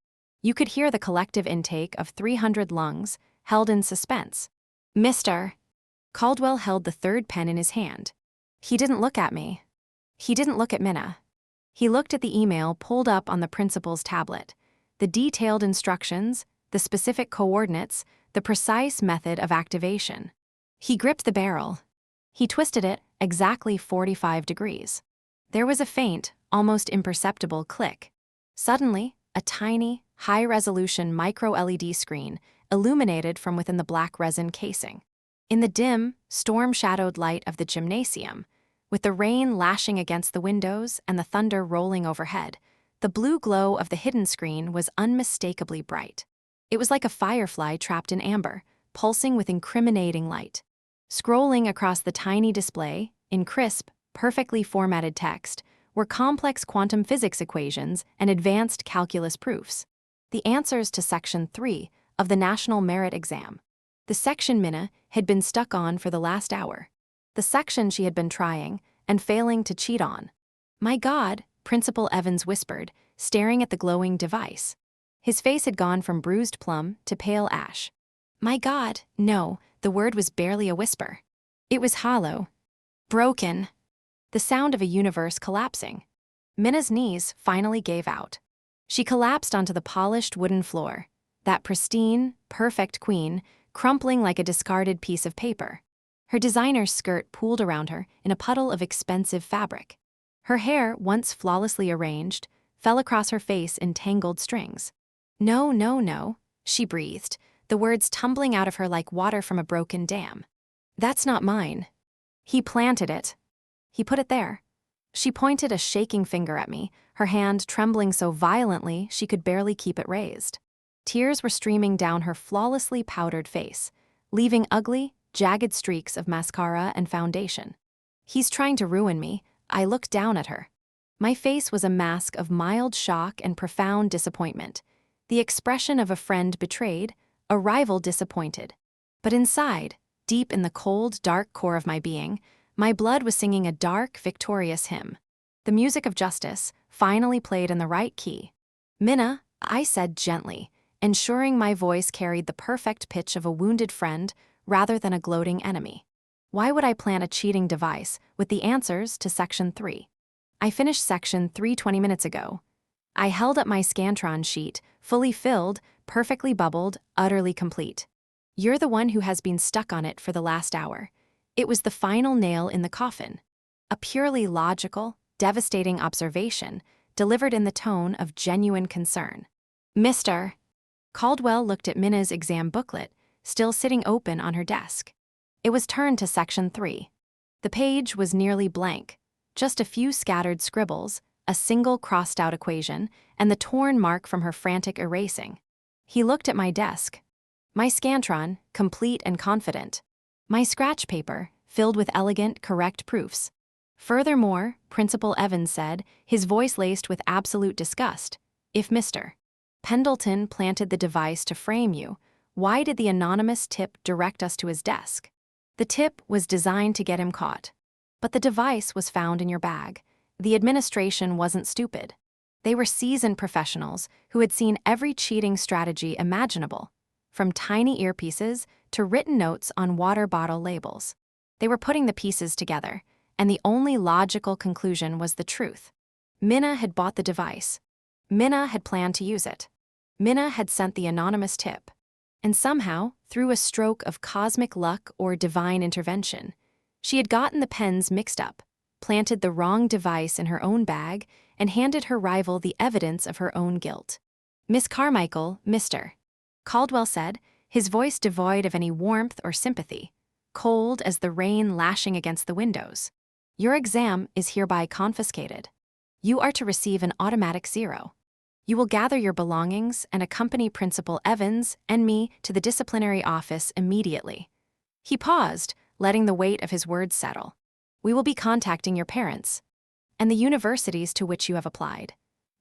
You could hear the collective intake of 300 lungs held in suspense. "Mister." Caldwell held the third pen in his hand. He didn't look at me. He didn't look at Minna. He looked at the email pulled up on the principal's tablet. The detailed instructions, the specific coordinates, the precise method of activation. He gripped the barrel. He twisted it exactly 45 degrees. There was a faint, almost imperceptible click. Suddenly, a tiny, high-resolution micro-LED screen illuminated from within the black resin casing. In the dim, storm-shadowed light of the gymnasium, with the rain lashing against the windows and the thunder rolling overhead, the blue glow of the hidden screen was unmistakably bright. It was like a firefly trapped in amber, pulsing with incriminating light. Scrolling across the tiny display, in crisp, perfectly formatted text, were complex quantum physics equations and advanced calculus proofs. The answers to Section 3 of the National Merit Exam. The section Minna had been stuck on for the last hour. The section she had been trying and failing to cheat on. "My God," Principal Evans whispered, staring at the glowing device. His face had gone from bruised plum to pale ash. "My God," no, the word was barely a whisper. It was hollow. Broken. The sound of a universe collapsing. Minna's knees finally gave out. She collapsed onto the polished wooden floor, that pristine, perfect queen, crumpling like a discarded piece of paper. Her designer's skirt pooled around her in a puddle of expensive fabric. Her hair, once flawlessly arranged, fell across her face in tangled strings. "No, no, no," she breathed, the words tumbling out of her like water from a broken dam. That's not mine. He planted it. He put it there. She pointed a shaking finger at me, her hand trembling so violently she could barely keep it raised. Tears were streaming down her flawlessly powdered face, leaving ugly, jagged streaks of mascara and foundation. He's trying to ruin me. I looked down at her. My face was a mask of mild shock and profound disappointment, the expression of a friend betrayed, a rival disappointed. But inside, deep in the cold, dark core of my being, my blood was singing a dark, victorious hymn. The music of justice, finally played in the right key. "Minna," I said gently, ensuring my voice carried the perfect pitch of a wounded friend rather than a gloating enemy. Why would I plant a cheating device with the answers to Section 3? I finished Section 3 20 minutes ago. I held up my Scantron sheet, fully filled, perfectly bubbled, utterly complete. You're the one who has been stuck on it for the last hour. It was the final nail in the coffin. A purely logical, devastating observation, delivered in the tone of genuine concern. "Mr." Caldwell looked at Minna's exam booklet, still sitting open on her desk. It was turned to Section 3. The page was nearly blank, just a few scattered scribbles, a single crossed-out equation, and the torn mark from her frantic erasing. He looked at my desk. My Scantron, complete and confident. My scratch paper, filled with elegant, correct proofs. Furthermore, Principal Evans said, his voice laced with absolute disgust, "If Mr. Pendleton planted the device to frame you, why did the anonymous tip direct us to his desk? The tip was designed to get him caught. But the device was found in your bag. The administration wasn't stupid. They were seasoned professionals who had seen every cheating strategy imaginable, from tiny earpieces to written notes on water bottle labels. They were putting the pieces together, and the only logical conclusion was the truth. Minna had bought the device. Minna had planned to use it. Minna had sent the anonymous tip. And somehow, through a stroke of cosmic luck or divine intervention, she had gotten the pens mixed up, planted the wrong device in her own bag, and handed her rival the evidence of her own guilt. "Miss Carmichael, Mr. Caldwell said, his voice devoid of any warmth or sympathy, cold as the rain lashing against the windows. "Your exam is hereby confiscated. You are to receive an automatic 0. You will gather your belongings and accompany Principal Evans and me to the disciplinary office immediately." He paused, letting the weight of his words settle. "We will be contacting your parents and the universities to which you have applied.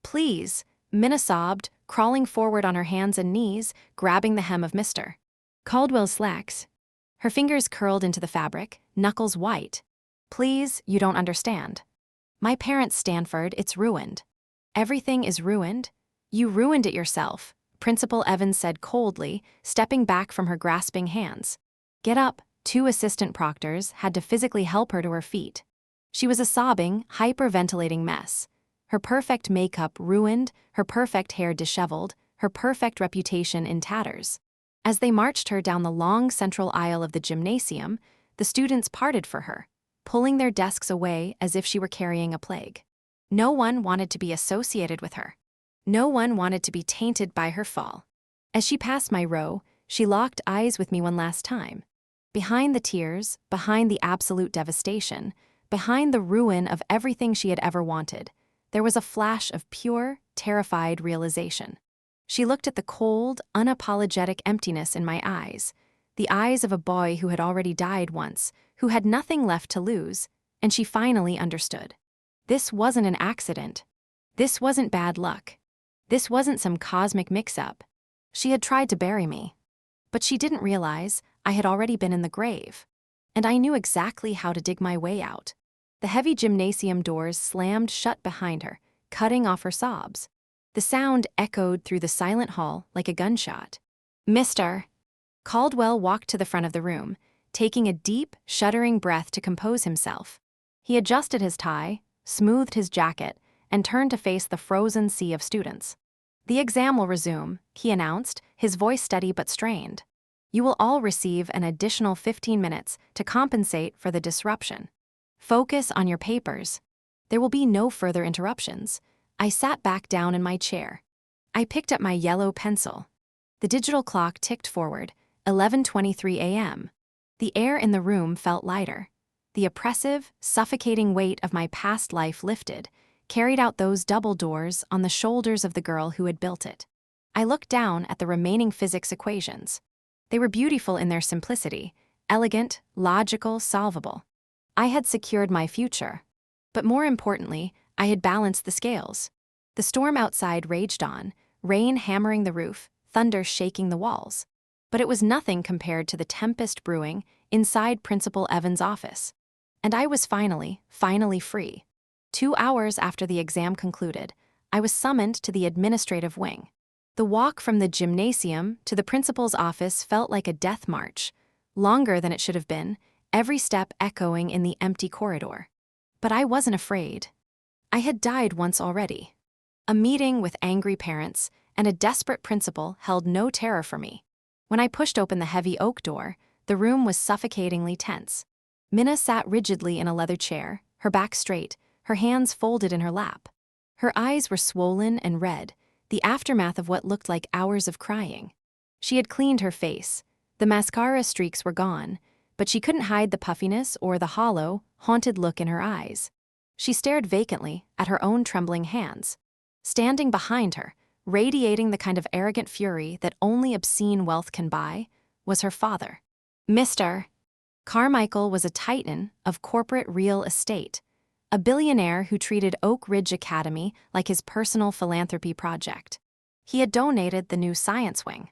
Please," Minna sobbed, crawling forward on her hands and knees, grabbing the hem of Mr. Caldwell's slacks. Her fingers curled into the fabric, knuckles white. "Please, you don't understand. My parents, Stanford, it's ruined. Everything is ruined. You ruined it yourself," Principal Evans said coldly, stepping back from her grasping hands. "Get up." 2 assistant proctors had to physically help her to her feet. She was a sobbing, hyperventilating mess. Her perfect makeup ruined, her perfect hair disheveled, her perfect reputation in tatters. As they marched her down the long central aisle of the gymnasium, the students parted for her, pulling their desks away as if she were carrying a plague. No one wanted to be associated with her. No one wanted to be tainted by her fall. As she passed my row, she locked eyes with me one last time. Behind the tears, behind the absolute devastation, behind the ruin of everything she had ever wanted, there was a flash of pure, terrified realization. She looked at the cold, unapologetic emptiness in my eyes, the eyes of a boy who had already died once, who had nothing left to lose, and she finally understood. This wasn't an accident. This wasn't bad luck. This wasn't some cosmic mix-up. She had tried to bury me. But she didn't realize I had already been in the grave. And I knew exactly how to dig my way out. The heavy gymnasium doors slammed shut behind her, cutting off her sobs. The sound echoed through the silent hall like a gunshot. "Mr. Caldwell walked to the front of the room, taking a deep, shuddering breath to compose himself. He adjusted his tie, smoothed his jacket, and turned to face the frozen sea of students. "The exam will resume," he announced, his voice steady but strained. "You will all receive an additional 15 minutes to compensate for the disruption. Focus on your papers. There will be no further interruptions." I sat back down in my chair. I picked up my yellow pencil. The digital clock ticked forward, 11:23 a.m. The air in the room felt lighter. The oppressive, suffocating weight of my past life lifted, carried out those double doors on the shoulders of the girl who had built it. I looked down at the remaining physics equations. They were beautiful in their simplicity, elegant, logical, solvable. I had secured my future. But more importantly, I had balanced the scales. The storm outside raged on, rain hammering the roof, thunder shaking the walls. But it was nothing compared to the tempest brewing inside Principal Evans' office. And I was finally free. 2 hours after the exam concluded, I was summoned to the administrative wing. The walk from the gymnasium to the principal's office felt like a death march, longer than it should have been, every step echoing in the empty corridor. But I wasn't afraid. I had died once already. A meeting with angry parents and a desperate principal held no terror for me. When I pushed open the heavy oak door, the room was suffocatingly tense. Minna sat rigidly in a leather chair, her back straight, her hands folded in her lap. Her eyes were swollen and red, the aftermath of what looked like hours of crying. She had cleaned her face. The mascara streaks were gone, but she couldn't hide the puffiness or the hollow, haunted look in her eyes. She stared vacantly at her own trembling hands. Standing behind her, radiating the kind of arrogant fury that only obscene wealth can buy, was her father. Mr. Carmichael was a titan of corporate real estate, a billionaire who treated Oak Ridge Academy like his personal philanthropy project. He had donated the new science wing.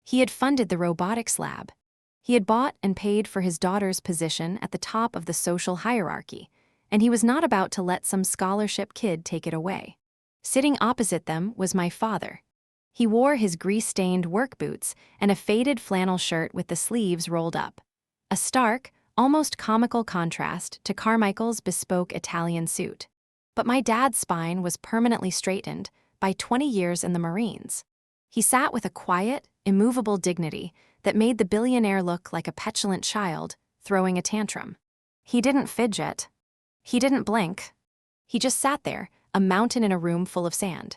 He had funded the robotics lab. He had bought and paid for his daughter's position at the top of the social hierarchy, and he was not about to let some scholarship kid take it away. Sitting opposite them was my father. He wore his grease-stained work boots and a faded flannel shirt with the sleeves rolled up. A stark, almost comical contrast to Carmichael's bespoke Italian suit. But my dad's spine was permanently straightened by 20 years in the Marines. He sat with a quiet, immovable dignity that made the billionaire look like a petulant child throwing a tantrum. He didn't fidget. He didn't blink. He just sat there, a mountain in a room full of sand.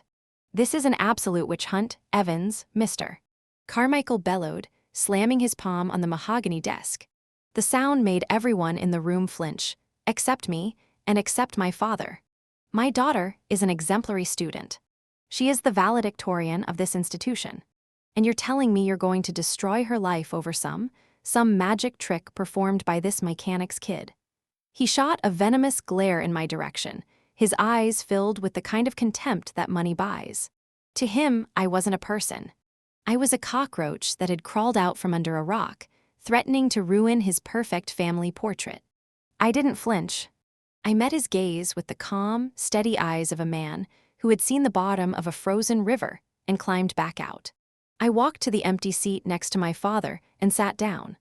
"This is an absolute witch hunt, Evans, Mr." Carmichael bellowed, slamming his palm on the mahogany desk. The sound made everyone in the room flinch, except me, and except my father. My daughter is an exemplary student. She is the valedictorian of this institution. And you're telling me you're going to destroy her life over some magic trick performed by this mechanic's kid. He shot a venomous glare in my direction, his eyes filled with the kind of contempt that money buys. To him, I wasn't a person. I was a cockroach that had crawled out from under a rock, threatening to ruin his perfect family portrait. I didn't flinch. I met his gaze with the calm, steady eyes of a man who had seen the bottom of a frozen river and climbed back out. I walked to the empty seat next to my father and sat down.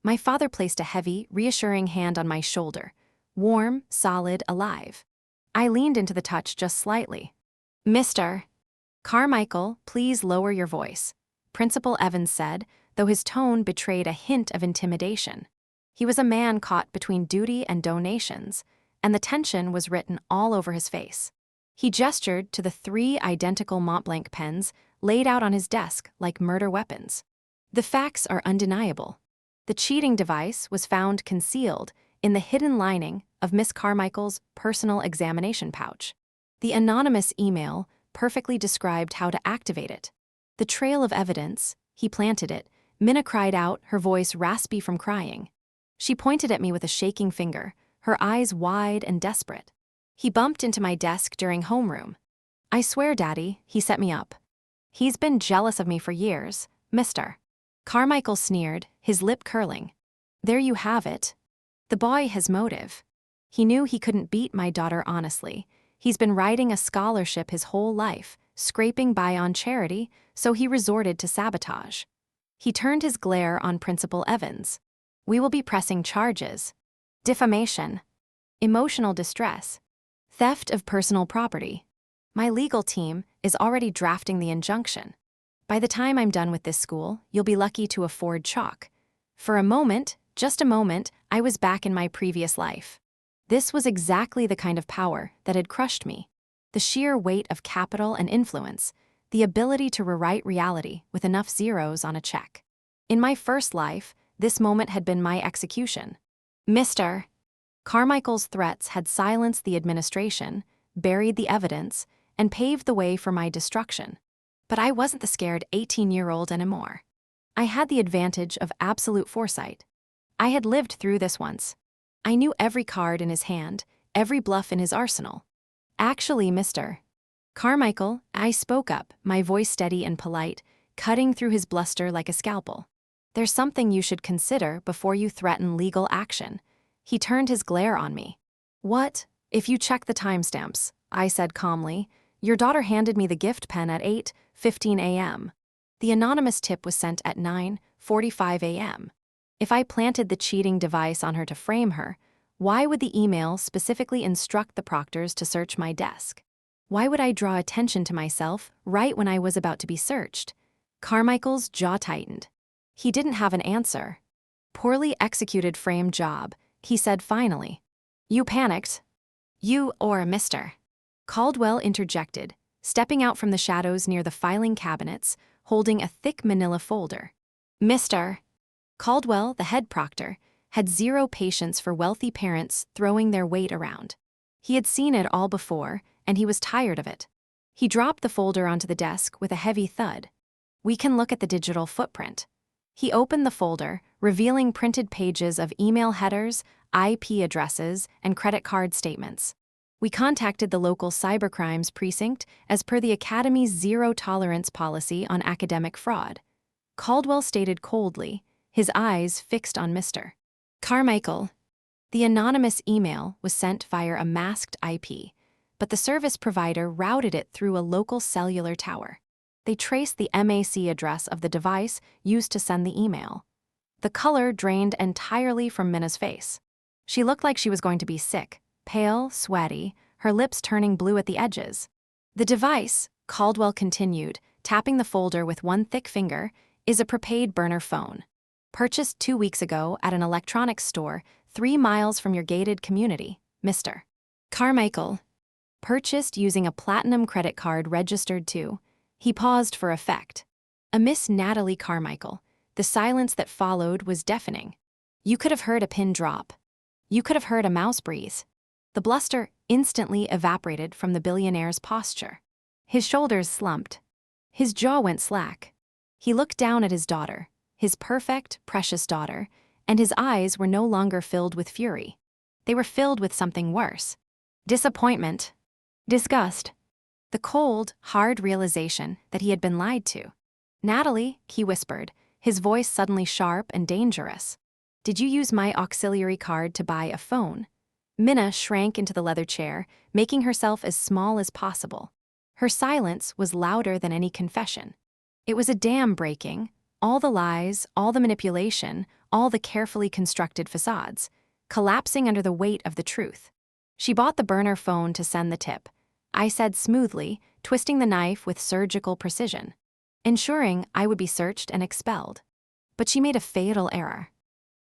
My father placed a heavy, reassuring hand on my shoulder, warm, solid, alive. I leaned into the touch just slightly. "Mr. Carmichael, please lower your voice," Principal Evans said, though his tone betrayed a hint of intimidation. He was a man caught between duty and donations, and the tension was written all over his face. He gestured to the 3 identical Montblanc pens laid out on his desk like murder weapons. The facts are undeniable. The cheating device was found concealed in the hidden lining of Miss Carmichael's personal examination pouch. The anonymous email perfectly described how to activate it. The trail of evidence, he planted it. Minna cried out, her voice raspy from crying. She pointed at me with a shaking finger, her eyes wide and desperate. He bumped into my desk during homeroom. "I swear, Daddy, he set me up. He's been jealous of me for years, Mr." Carmichael sneered, his lip curling. "There you have it. The boy has motive. He knew he couldn't beat my daughter honestly. He's been riding a scholarship his whole life, scraping by on charity, so he resorted to sabotage." He turned his glare on Principal Evans. "We will be pressing charges. Defamation. Emotional distress. Theft of personal property. My legal team is already drafting the injunction. By the time I'm done with this school, you'll be lucky to afford chalk." For a moment, just a moment, I was back in my previous life. This was exactly the kind of power that had crushed me. The sheer weight of capital and influence, the ability to rewrite reality with enough zeros on a check. In my first life, this moment had been my execution. Mr. Carmichael's threats had silenced the administration, buried the evidence, and paved the way for my destruction. But I wasn't the scared 18-year-old anymore. I had the advantage of absolute foresight. I had lived through this once. I knew every card in his hand, every bluff in his arsenal. Actually, Mr. Carmichael, I spoke up, my voice steady and polite, cutting through his bluster like a scalpel. There's something you should consider before you threaten legal action. He turned his glare on me. What? If you check the timestamps, I said calmly. Your daughter handed me the gift pen at 8:15 a.m. The anonymous tip was sent at 9:45 a.m. If I planted the cheating device on her to frame her, why would the email specifically instruct the proctors to search my desk? Why would I draw attention to myself right when I was about to be searched? Carmichael's jaw tightened. He didn't have an answer. Poorly executed frame job, he said finally. You panicked. You or Mr. Caldwell interjected, stepping out from the shadows near the filing cabinets, holding a thick manila folder. Mr. Caldwell, the head proctor, had zero patience for wealthy parents throwing their weight around. He had seen it all before, and he was tired of it. He dropped the folder onto the desk with a heavy thud. We can look at the digital footprint. He opened the folder, revealing printed pages of email headers, IP addresses, and credit card statements. We contacted the local cybercrimes precinct as per the Academy's zero-tolerance policy on academic fraud. Caldwell stated coldly, his eyes fixed on Mr. Carmichael. The anonymous email was sent via a masked IP, but the service provider routed it through a local cellular tower. They traced the MAC address of the device used to send the email. The color drained entirely from Minna's face. She looked like she was going to be sick, pale, sweaty, her lips turning blue at the edges. The device, Caldwell continued, tapping the folder with one thick finger, is a prepaid burner phone. Purchased 2 weeks ago at an electronics store 3 miles from your gated community, Mr. Carmichael. Purchased using a platinum credit card registered to. He paused for effect. A Miss Natalie Carmichael. The silence that followed was deafening. You could have heard a pin drop. You could have heard a mouse breathe. The bluster instantly evaporated from the billionaire's posture. His shoulders slumped. His jaw went slack. He looked down at his daughter, his perfect, precious daughter, and his eyes were no longer filled with fury. They were filled with something worse. Disappointment. Disgust. The cold, hard realization that he had been lied to. Natalie, he whispered, his voice suddenly sharp and dangerous. Did you use my auxiliary card to buy a phone? Minna shrank into the leather chair, making herself as small as possible. Her silence was louder than any confession. It was a dam breaking, all the lies, all the manipulation, all the carefully constructed facades, collapsing under the weight of the truth. She bought the burner phone to send the tip, I said smoothly, twisting the knife with surgical precision, ensuring I would be searched and expelled. But she made a fatal error.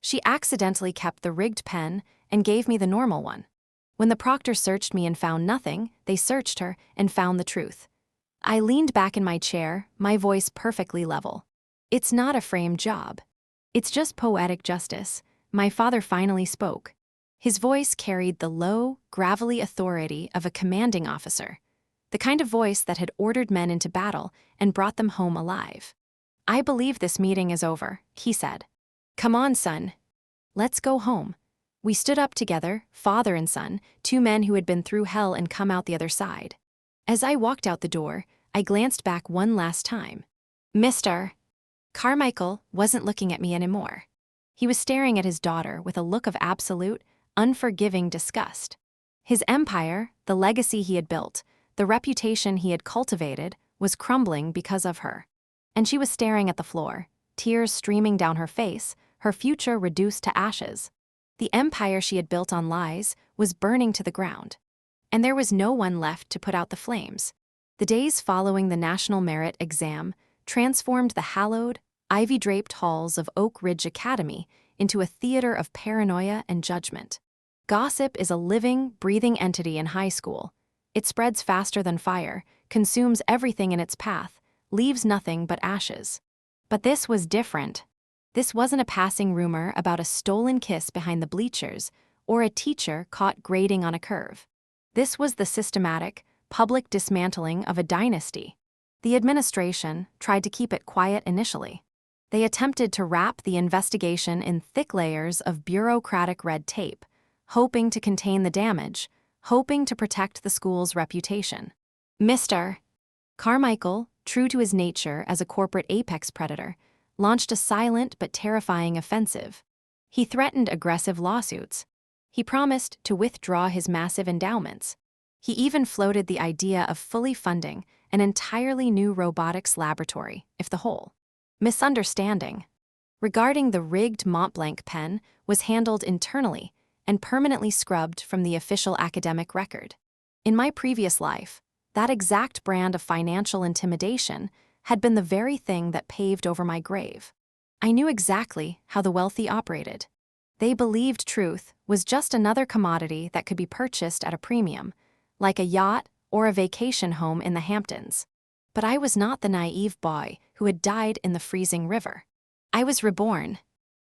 She accidentally kept the rigged pen and gave me the normal one. When the proctor searched me and found nothing, they searched her and found the truth. I leaned back in my chair, my voice perfectly level. It's not a framed job. It's just poetic justice. My father finally spoke. His voice carried the low, gravelly authority of a commanding officer, the kind of voice that had ordered men into battle and brought them home alive. I believe this meeting is over, he said. Come on, son. Let's go home. We stood up together, father and son, 2 men who had been through hell and come out the other side. As I walked out the door, I glanced back one last time. Mr. Carmichael wasn't looking at me anymore. He was staring at his daughter with a look of absolute, unforgiving disgust. His empire, the legacy he had built, the reputation he had cultivated, was crumbling because of her. And she was staring at the floor, tears streaming down her face, her future reduced to ashes. The empire she had built on lies was burning to the ground. And there was no one left to put out the flames. The days following the National Merit Exam transformed the hallowed, ivy-draped halls of Oak Ridge Academy into a theater of paranoia and judgment. Gossip is a living, breathing entity in high school. It spreads faster than fire, consumes everything in its path, leaves nothing but ashes. But this was different. This wasn't a passing rumor about a stolen kiss behind the bleachers or a teacher caught grading on a curve. This was the systematic, public dismantling of a dynasty. The administration tried to keep it quiet initially. They attempted to wrap the investigation in thick layers of bureaucratic red tape, hoping to contain the damage, hoping to protect the school's reputation. Mr. Carmichael, true to his nature as a corporate apex predator, launched a silent but terrifying offensive. He threatened aggressive lawsuits. He promised to withdraw his massive endowments. He even floated the idea of fully funding an entirely new robotics laboratory, if the whole misunderstanding regarding the rigged Montblanc pen was handled internally and permanently scrubbed from the official academic record. In my previous life, that exact brand of financial intimidation had been the very thing that paved over my grave. I knew exactly how the wealthy operated. They believed truth was just another commodity that could be purchased at a premium, like a yacht or a vacation home in the Hamptons. But I was not the naive boy who had died in the freezing river. I was reborn,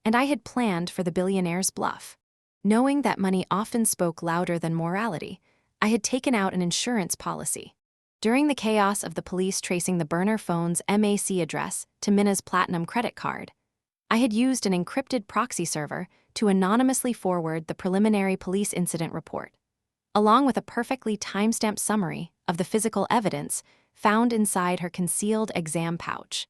and I had planned for the billionaire's bluff. Knowing that money often spoke louder than morality, I had taken out an insurance policy. During the chaos of the police tracing the burner phone's MAC address to Minna's platinum credit card, I had used an encrypted proxy server to anonymously forward the preliminary police incident report, along with a perfectly timestamped summary of the physical evidence found inside her concealed exam pouch,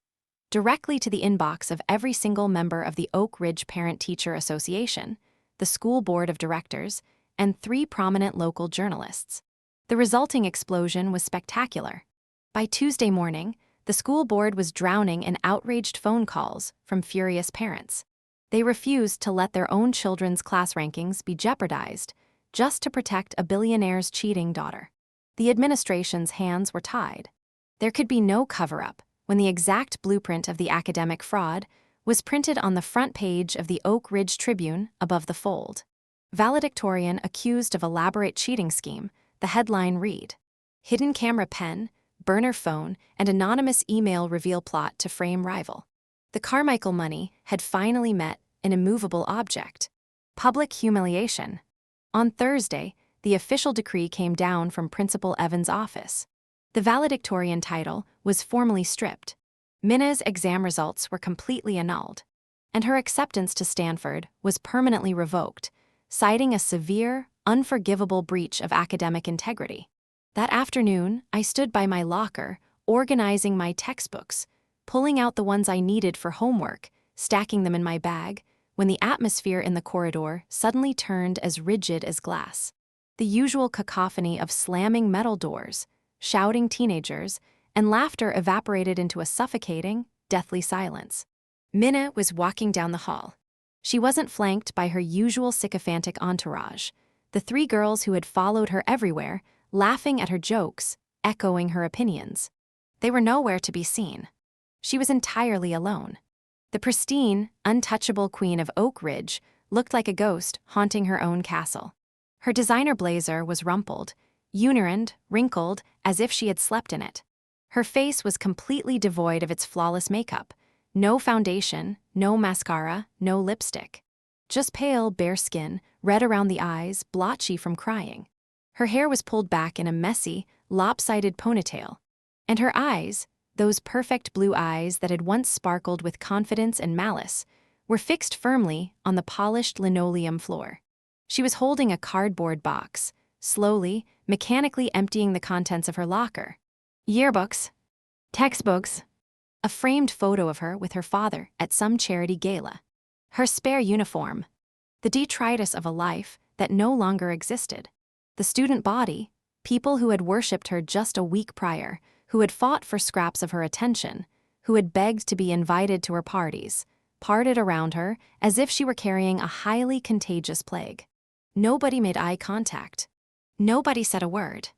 directly to the inbox of every single member of the Oak Ridge Parent-Teacher Association, the school board of directors, and 3 prominent local journalists. The resulting explosion was spectacular. By Tuesday morning, the school board was drowning in outraged phone calls from furious parents. They refused to let their own children's class rankings be jeopardized just to protect a billionaire's cheating daughter. The administration's hands were tied. There could be no cover-up when the exact blueprint of the academic fraud was printed on the front page of the Oak Ridge Tribune above the fold. Valedictorian accused of elaborate cheating scheme, the headline read, "Hidden camera pen, burner phone, and anonymous email reveal plot to frame rival." The Carmichael money had finally met an immovable object. Public humiliation. On Thursday, the official decree came down from Principal Evans' office. The valedictorian title was formally stripped. Minna's exam results were completely annulled, and her acceptance to Stanford was permanently revoked, citing a severe, unforgivable breach of academic integrity. That afternoon, I stood by my locker, organizing my textbooks, pulling out the ones I needed for homework, stacking them in my bag, when the atmosphere in the corridor suddenly turned as rigid as glass. The usual cacophony of slamming metal doors, shouting teenagers, and laughter evaporated into a suffocating, deathly silence. Minna was walking down the hall. She wasn't flanked by her usual sycophantic entourage, the 3 girls who had followed her everywhere, laughing at her jokes, echoing her opinions. They were nowhere to be seen. She was entirely alone. The pristine, untouchable queen of Oak Ridge looked like a ghost haunting her own castle. Her designer blazer was rumpled, urined, wrinkled, as if she had slept in it. Her face was completely devoid of its flawless makeup. No foundation, no mascara, no lipstick. Just pale, bare skin, red around the eyes, blotchy from crying. Her hair was pulled back in a messy, lopsided ponytail. And her eyes, those perfect blue eyes that had once sparkled with confidence and malice, were fixed firmly on the polished linoleum floor. She was holding a cardboard box, slowly, mechanically emptying the contents of her locker. Yearbooks, textbooks, a framed photo of her with her father at some charity gala. Her spare uniform, the detritus of a life that no longer existed. The student body, people who had worshipped her just a week prior, who had fought for scraps of her attention, who had begged to be invited to her parties, parted around her as if she were carrying a highly contagious plague. Nobody made eye contact. Nobody said a word.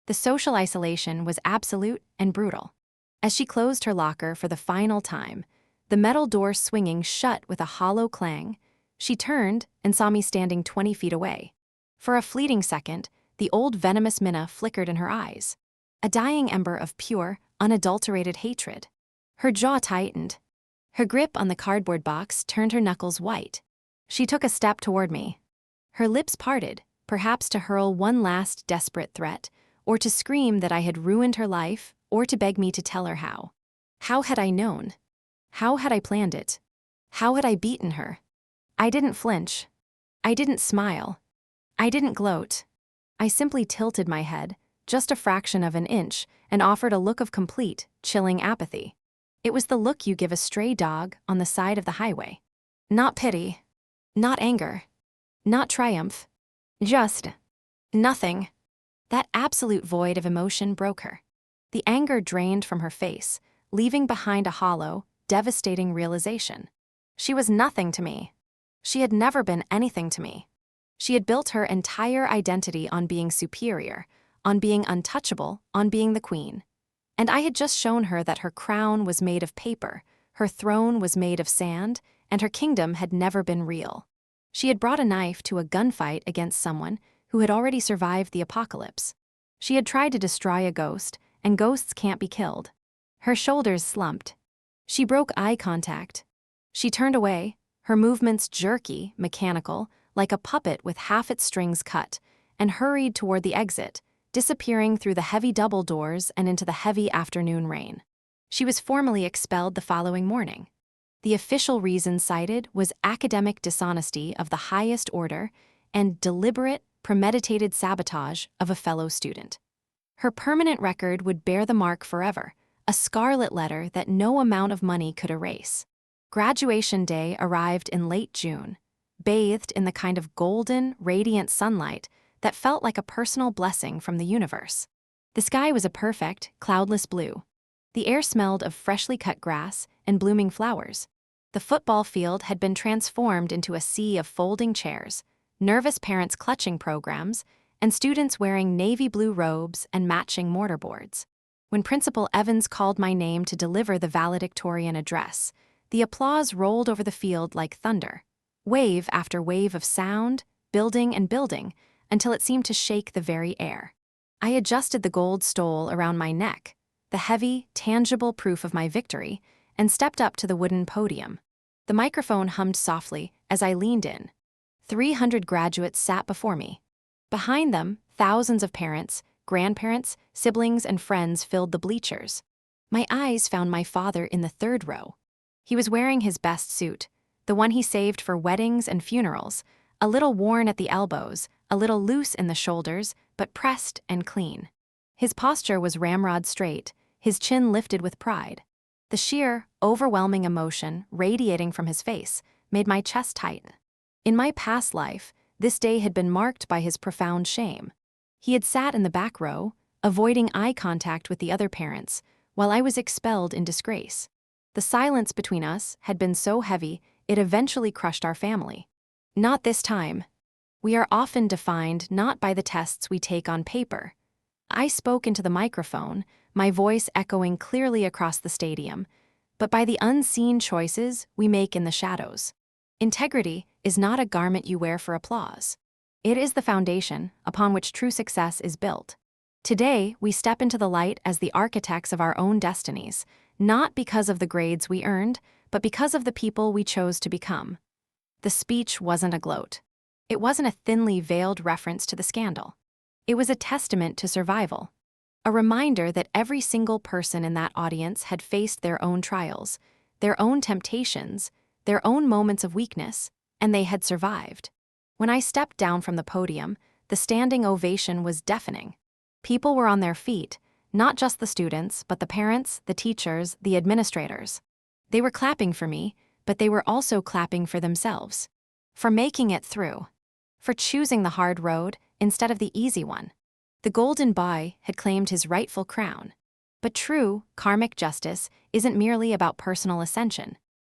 The social isolation was absolute and brutal. As she closed her locker for the final time, the metal door swinging shut with a hollow clang, she turned and saw me standing 20 feet away. For a fleeting second, the old venomous Minna flickered in her eyes. A dying ember of pure, unadulterated hatred. Her jaw tightened. Her grip on the cardboard box turned her knuckles white. She took a step toward me. Her lips parted, perhaps to hurl one last desperate threat, or to scream that I had ruined her life, or to beg me to tell her how. How had I known? How had I planned it? How had I beaten her? I didn't flinch. I didn't smile. I didn't gloat. I simply tilted my head, just a fraction of an inch, and offered a look of complete, chilling apathy. It was the look you give a stray dog on the side of the highway. Not pity. Not anger. Not triumph. Just nothing. That absolute void of emotion broke her. The anger drained from her face, leaving behind a hollow, devastating realization. She was nothing to me. She had never been anything to me. She had built her entire identity on being superior, on being untouchable, on being the queen. And I had just shown her that her crown was made of paper, her throne was made of sand, and her kingdom had never been real. She had brought a knife to a gunfight against someone who had already survived the apocalypse. She had tried to destroy a ghost, and ghosts can't be killed. Her shoulders slumped. She broke eye contact. She turned away, her movements jerky, mechanical, like a puppet with half its strings cut, and hurried toward the exit, disappearing through the heavy double doors and into the heavy afternoon rain. She was formally expelled the following morning. The official reason cited was academic dishonesty of the highest order and deliberate, premeditated sabotage of a fellow student. Her permanent record would bear the mark forever, a scarlet letter that no amount of money could erase. Graduation day arrived in late June, bathed in the kind of golden, radiant sunlight that felt like a personal blessing from the universe. The sky was a perfect, cloudless blue. The air smelled of freshly cut grass and blooming flowers. The football field had been transformed into a sea of folding chairs, nervous parents clutching programs, and students wearing navy blue robes and matching mortarboards. When Principal Evans called my name to deliver the valedictorian address, the applause rolled over the field like thunder, wave after wave of sound, building and building, until it seemed to shake the very air. I adjusted the gold stole around my neck, the heavy, tangible proof of my victory, and stepped up to the wooden podium. The microphone hummed softly as I leaned in. 300 graduates sat before me. Behind them, thousands of parents, grandparents, siblings, and friends filled the bleachers. My eyes found my father in the third row. He was wearing his best suit, the one he saved for weddings and funerals, a little worn at the elbows, a little loose in the shoulders, but pressed and clean. His posture was ramrod straight, his chin lifted with pride. The sheer, overwhelming emotion radiating from his face made my chest tighten. In my past life, this day had been marked by his profound shame. He had sat in the back row, avoiding eye contact with the other parents, while I was expelled in disgrace. The silence between us had been so heavy it eventually crushed our family. Not this time. We are often defined not by the tests we take on paper. I spoke into the microphone, my voice echoing clearly across the stadium, but by the unseen choices we make in the shadows. Integrity is not a garment you wear for applause. It is the foundation upon which true success is built. Today, we step into the light as the architects of our own destinies, not because of the grades we earned, but because of the people we chose to become. The speech wasn't a gloat. It wasn't a thinly veiled reference to the scandal. It was a testament to survival. A reminder that every single person in that audience had faced their own trials, their own temptations, their own moments of weakness, and they had survived. When I stepped down from the podium, the standing ovation was deafening. People were on their feet, not just the students, but the parents, the teachers, the administrators. They were clapping for me, but they were also clapping for themselves. For making it through. For choosing the hard road instead of the easy one. The golden boy had claimed his rightful crown. But true, karmic justice isn't merely about personal ascension.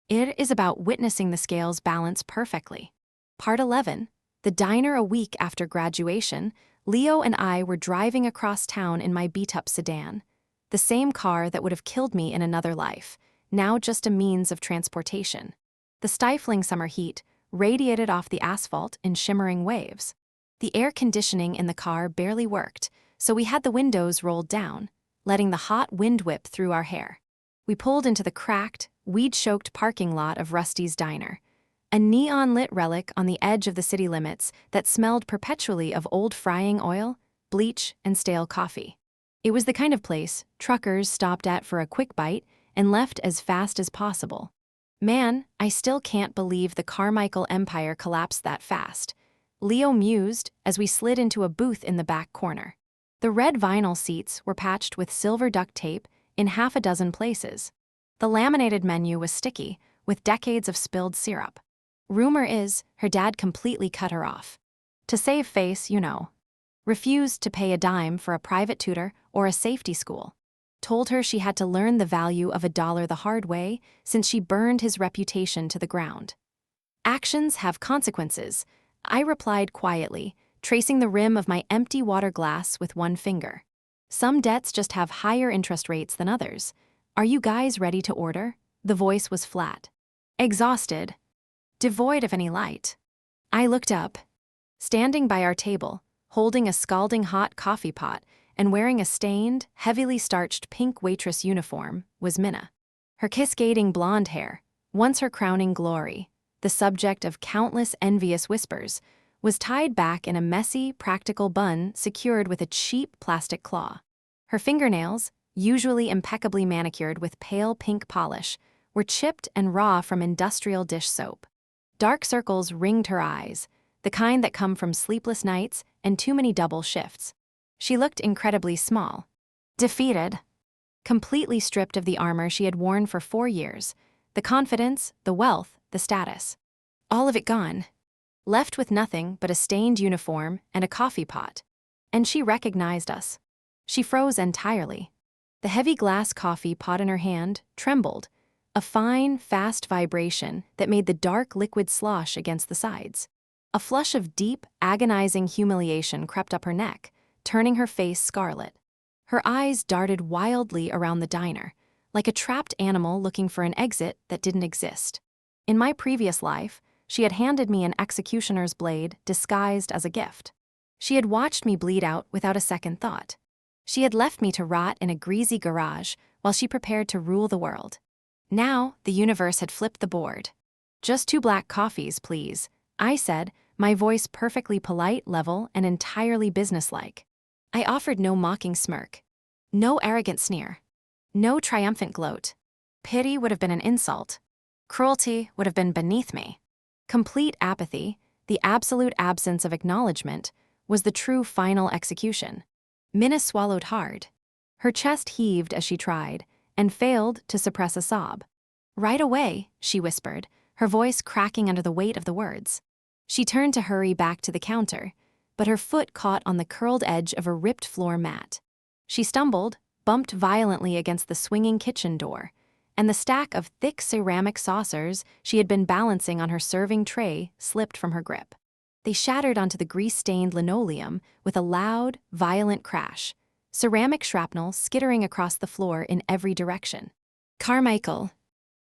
It is about witnessing the scales balance perfectly. Part 11, the diner a week after graduation, Leo and I were driving across town in my beat-up sedan. The same car that would have killed me in another life, now just a means of transportation. The stifling summer heat radiated off the asphalt in shimmering waves. The air conditioning in the car barely worked, so we had the windows rolled down, letting the hot wind whip through our hair. We pulled into the cracked, weed-choked parking lot of Rusty's Diner, a neon-lit relic on the edge of the city limits that smelled perpetually of old frying oil, bleach, and stale coffee. It was the kind of place truckers stopped at for a quick bite and left as fast as possible. Man, I still can't believe the Carmichael empire collapsed that fast, Leo mused as we slid into a booth in the back corner. The red vinyl seats were patched with silver duct tape in half a dozen places. The laminated menu was sticky, with decades of spilled syrup. Rumor is, her dad completely cut her off. To save face, you know. Refused to pay a dime for a private tutor or a safety school. Told her she had to learn the value of $1 the hard way since she burned his reputation to the ground. Actions have consequences, I replied quietly, tracing the rim of my empty water glass with one finger. Some debts just have higher interest rates than others. Are you guys ready to order? The voice was flat. Exhausted. Devoid of any light. I looked up. Standing by our table, holding a scalding hot coffee pot and wearing a stained, heavily starched pink waitress uniform, was Minna. Her cascading blonde hair, once her crowning glory, the subject of countless envious whispers, was tied back in a messy, practical bun secured with a cheap plastic claw. Her fingernails, usually impeccably manicured with pale pink polish, were chipped and raw from industrial dish soap. Dark circles ringed her eyes, the kind that come from sleepless nights and too many double shifts. She looked incredibly small. Defeated. Completely stripped of the armor she had worn for 4 years, the confidence, the wealth, the status. All of it gone. Left with nothing but a stained uniform and a coffee pot. And she recognized us. She froze entirely. The heavy glass coffee pot in her hand trembled, a fine, fast vibration that made the dark liquid slosh against the sides. A flush of deep, agonizing humiliation crept up her neck, turning her face scarlet. Her eyes darted wildly around the diner, like a trapped animal looking for an exit that didn't exist. In my previous life, she had handed me an executioner's blade disguised as a gift. She had watched me bleed out without a second thought. She had left me to rot in a greasy garage while she prepared to rule the world. Now, the universe had flipped the board. "Just 2 black coffees, please," I said, my voice perfectly polite, level, and entirely businesslike. I offered no mocking smirk, no arrogant sneer, no triumphant gloat. Pity would have been an insult. Cruelty would have been beneath me. Complete apathy, the absolute absence of acknowledgement, was the true final execution. Minna swallowed hard. Her chest heaved as she tried, and failed to suppress a sob. "Right away," she whispered, her voice cracking under the weight of the words. She turned to hurry back to the counter, but her foot caught on the curled edge of a ripped floor mat. She stumbled, bumped violently against the swinging kitchen door, and the stack of thick ceramic saucers she had been balancing on her serving tray slipped from her grip. They shattered onto the grease-stained linoleum with a loud, violent crash, ceramic shrapnel skittering across the floor in every direction. "Carmichael,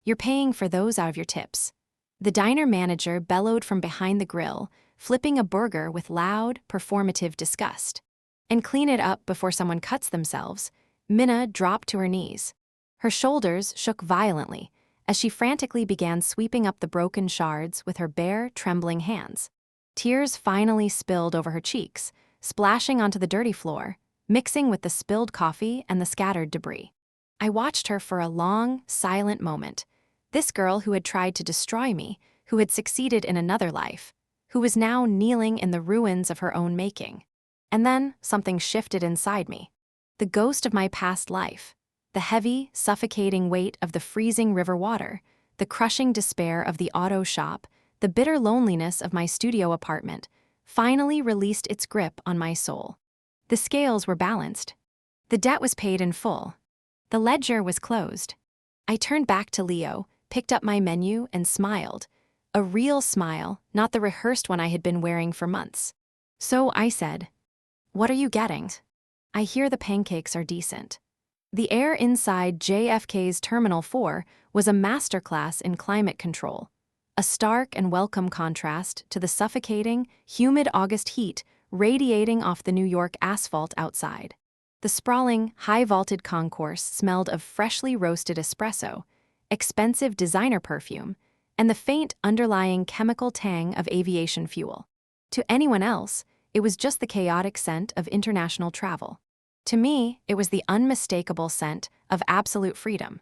you're paying for those out of your tips." The diner manager bellowed from behind the grill, flipping a burger with loud, performative disgust. "And clean it up before someone cuts themselves." Minna dropped to her knees. Her shoulders shook violently as she frantically began sweeping up the broken shards with her bare, trembling hands. Tears finally spilled over her cheeks, splashing onto the dirty floor, mixing with the spilled coffee and the scattered debris. I watched her for a long, silent moment. This girl who had tried to destroy me, who had succeeded in another life, who was now kneeling in the ruins of her own making. And then something shifted inside me. The ghost of my past life, the heavy, suffocating weight of the freezing river water, the crushing despair of the auto shop, the bitter loneliness of my studio apartment, finally released its grip on my soul. The scales were balanced. The debt was paid in full. The ledger was closed. I turned back to Leo, picked up my menu, and smiled. A real smile, not the rehearsed one I had been wearing for months. So I said, "What are you getting?" "I hear the pancakes are decent." The air inside JFK's Terminal 4 was a masterclass in climate control, a stark and welcome contrast to the suffocating, humid August heat radiating off the New York asphalt outside. The sprawling, high-vaulted concourse smelled of freshly roasted espresso, expensive designer perfume, and the faint underlying chemical tang of aviation fuel. To anyone else, it was just the chaotic scent of international travel. To me, it was the unmistakable scent of absolute freedom.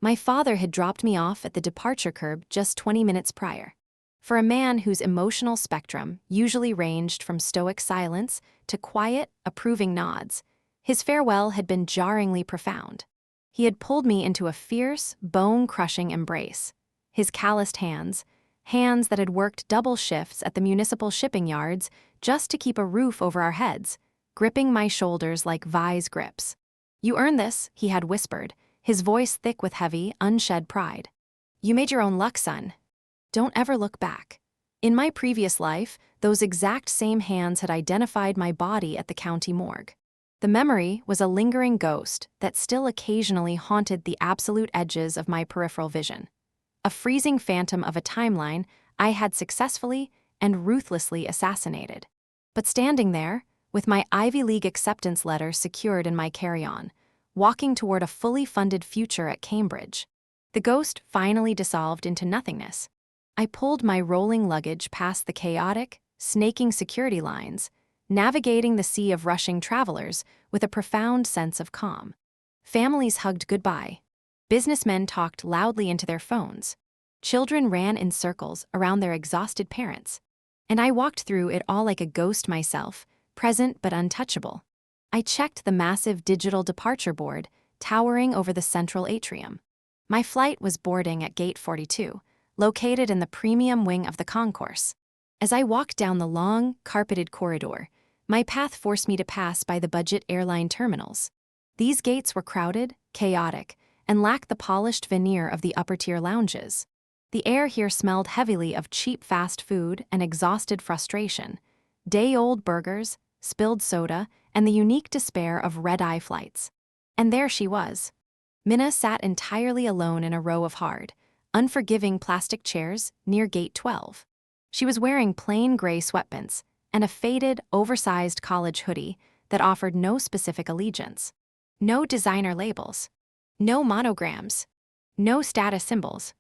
My father had dropped me off at the departure curb just 20 minutes prior. For a man whose emotional spectrum usually ranged from stoic silence to quiet, approving nods, his farewell had been jarringly profound. He had pulled me into a fierce, bone-crushing embrace. His calloused hands that had worked double shifts at the municipal shipping yards just to keep a roof over our heads, gripping my shoulders like vise grips. "You earned this," he had whispered, his voice thick with heavy, unshed pride. "You made your own luck, son. Don't ever look back." In my previous life, those exact same hands had identified my body at the county morgue. The memory was a lingering ghost that still occasionally haunted the absolute edges of my peripheral vision. A freezing phantom of a timeline I had successfully and ruthlessly assassinated. But standing there, with my Ivy League acceptance letter secured in my carry-on, walking toward a fully funded future at Cambridge, the ghost finally dissolved into nothingness. I pulled my rolling luggage past the chaotic, snaking security lines, navigating the sea of rushing travelers with a profound sense of calm. Families hugged goodbye. Businessmen talked loudly into their phones. Children ran in circles around their exhausted parents. And I walked through it all like a ghost myself, present but untouchable. I checked the massive digital departure board towering over the central atrium. My flight was boarding at Gate 42, located in the premium wing of the concourse. As I walked down the long, carpeted corridor, my path forced me to pass by the budget airline terminals. These gates were crowded, chaotic, and lacked the polished veneer of the upper-tier lounges. The air here smelled heavily of cheap fast food and exhausted frustration, day-old burgers, spilled soda, and the unique despair of red-eye flights. And there she was. Minna sat entirely alone in a row of hard, unforgiving plastic chairs near Gate 12. She was wearing plain gray sweatpants and a faded, oversized college hoodie that offered no specific allegiance. No designer labels. No monograms. No status symbols.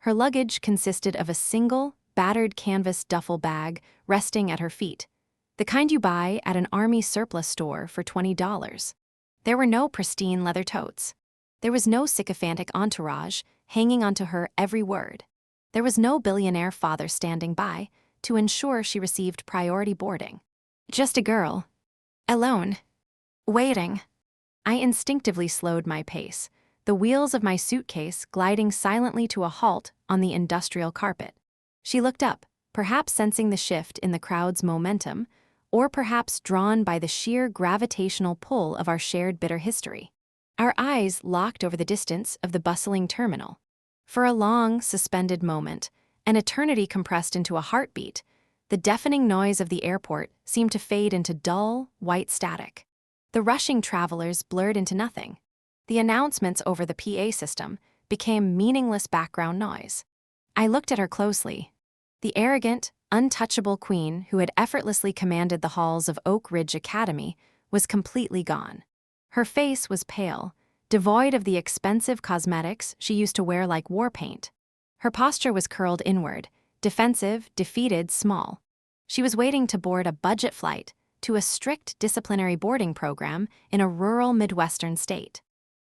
Her luggage consisted of a single, battered canvas duffel bag resting at her feet, the kind you buy at an army surplus store for $20. There were no pristine leather totes. There was no sycophantic entourage hanging onto her every word. There was no billionaire father standing by to ensure she received priority boarding. Just a girl. Alone. Waiting. I instinctively slowed my pace, the wheels of my suitcase gliding silently to a halt on the industrial carpet. She looked up, perhaps sensing the shift in the crowd's momentum, or perhaps drawn by the sheer gravitational pull of our shared bitter history. Our eyes locked over the distance of the bustling terminal. For a long, suspended moment, an eternity compressed into a heartbeat, the deafening noise of the airport seemed to fade into dull, white static. The rushing travelers blurred into nothing. The announcements over the PA system became meaningless background noise. I looked at her closely. The arrogant, untouchable queen who had effortlessly commanded the halls of Oak Ridge Academy was completely gone. Her face was pale, devoid of the expensive cosmetics she used to wear like war paint. Her posture was curled inward, defensive, defeated, small. She was waiting to board a budget flight to a strict disciplinary boarding program in a rural Midwestern state.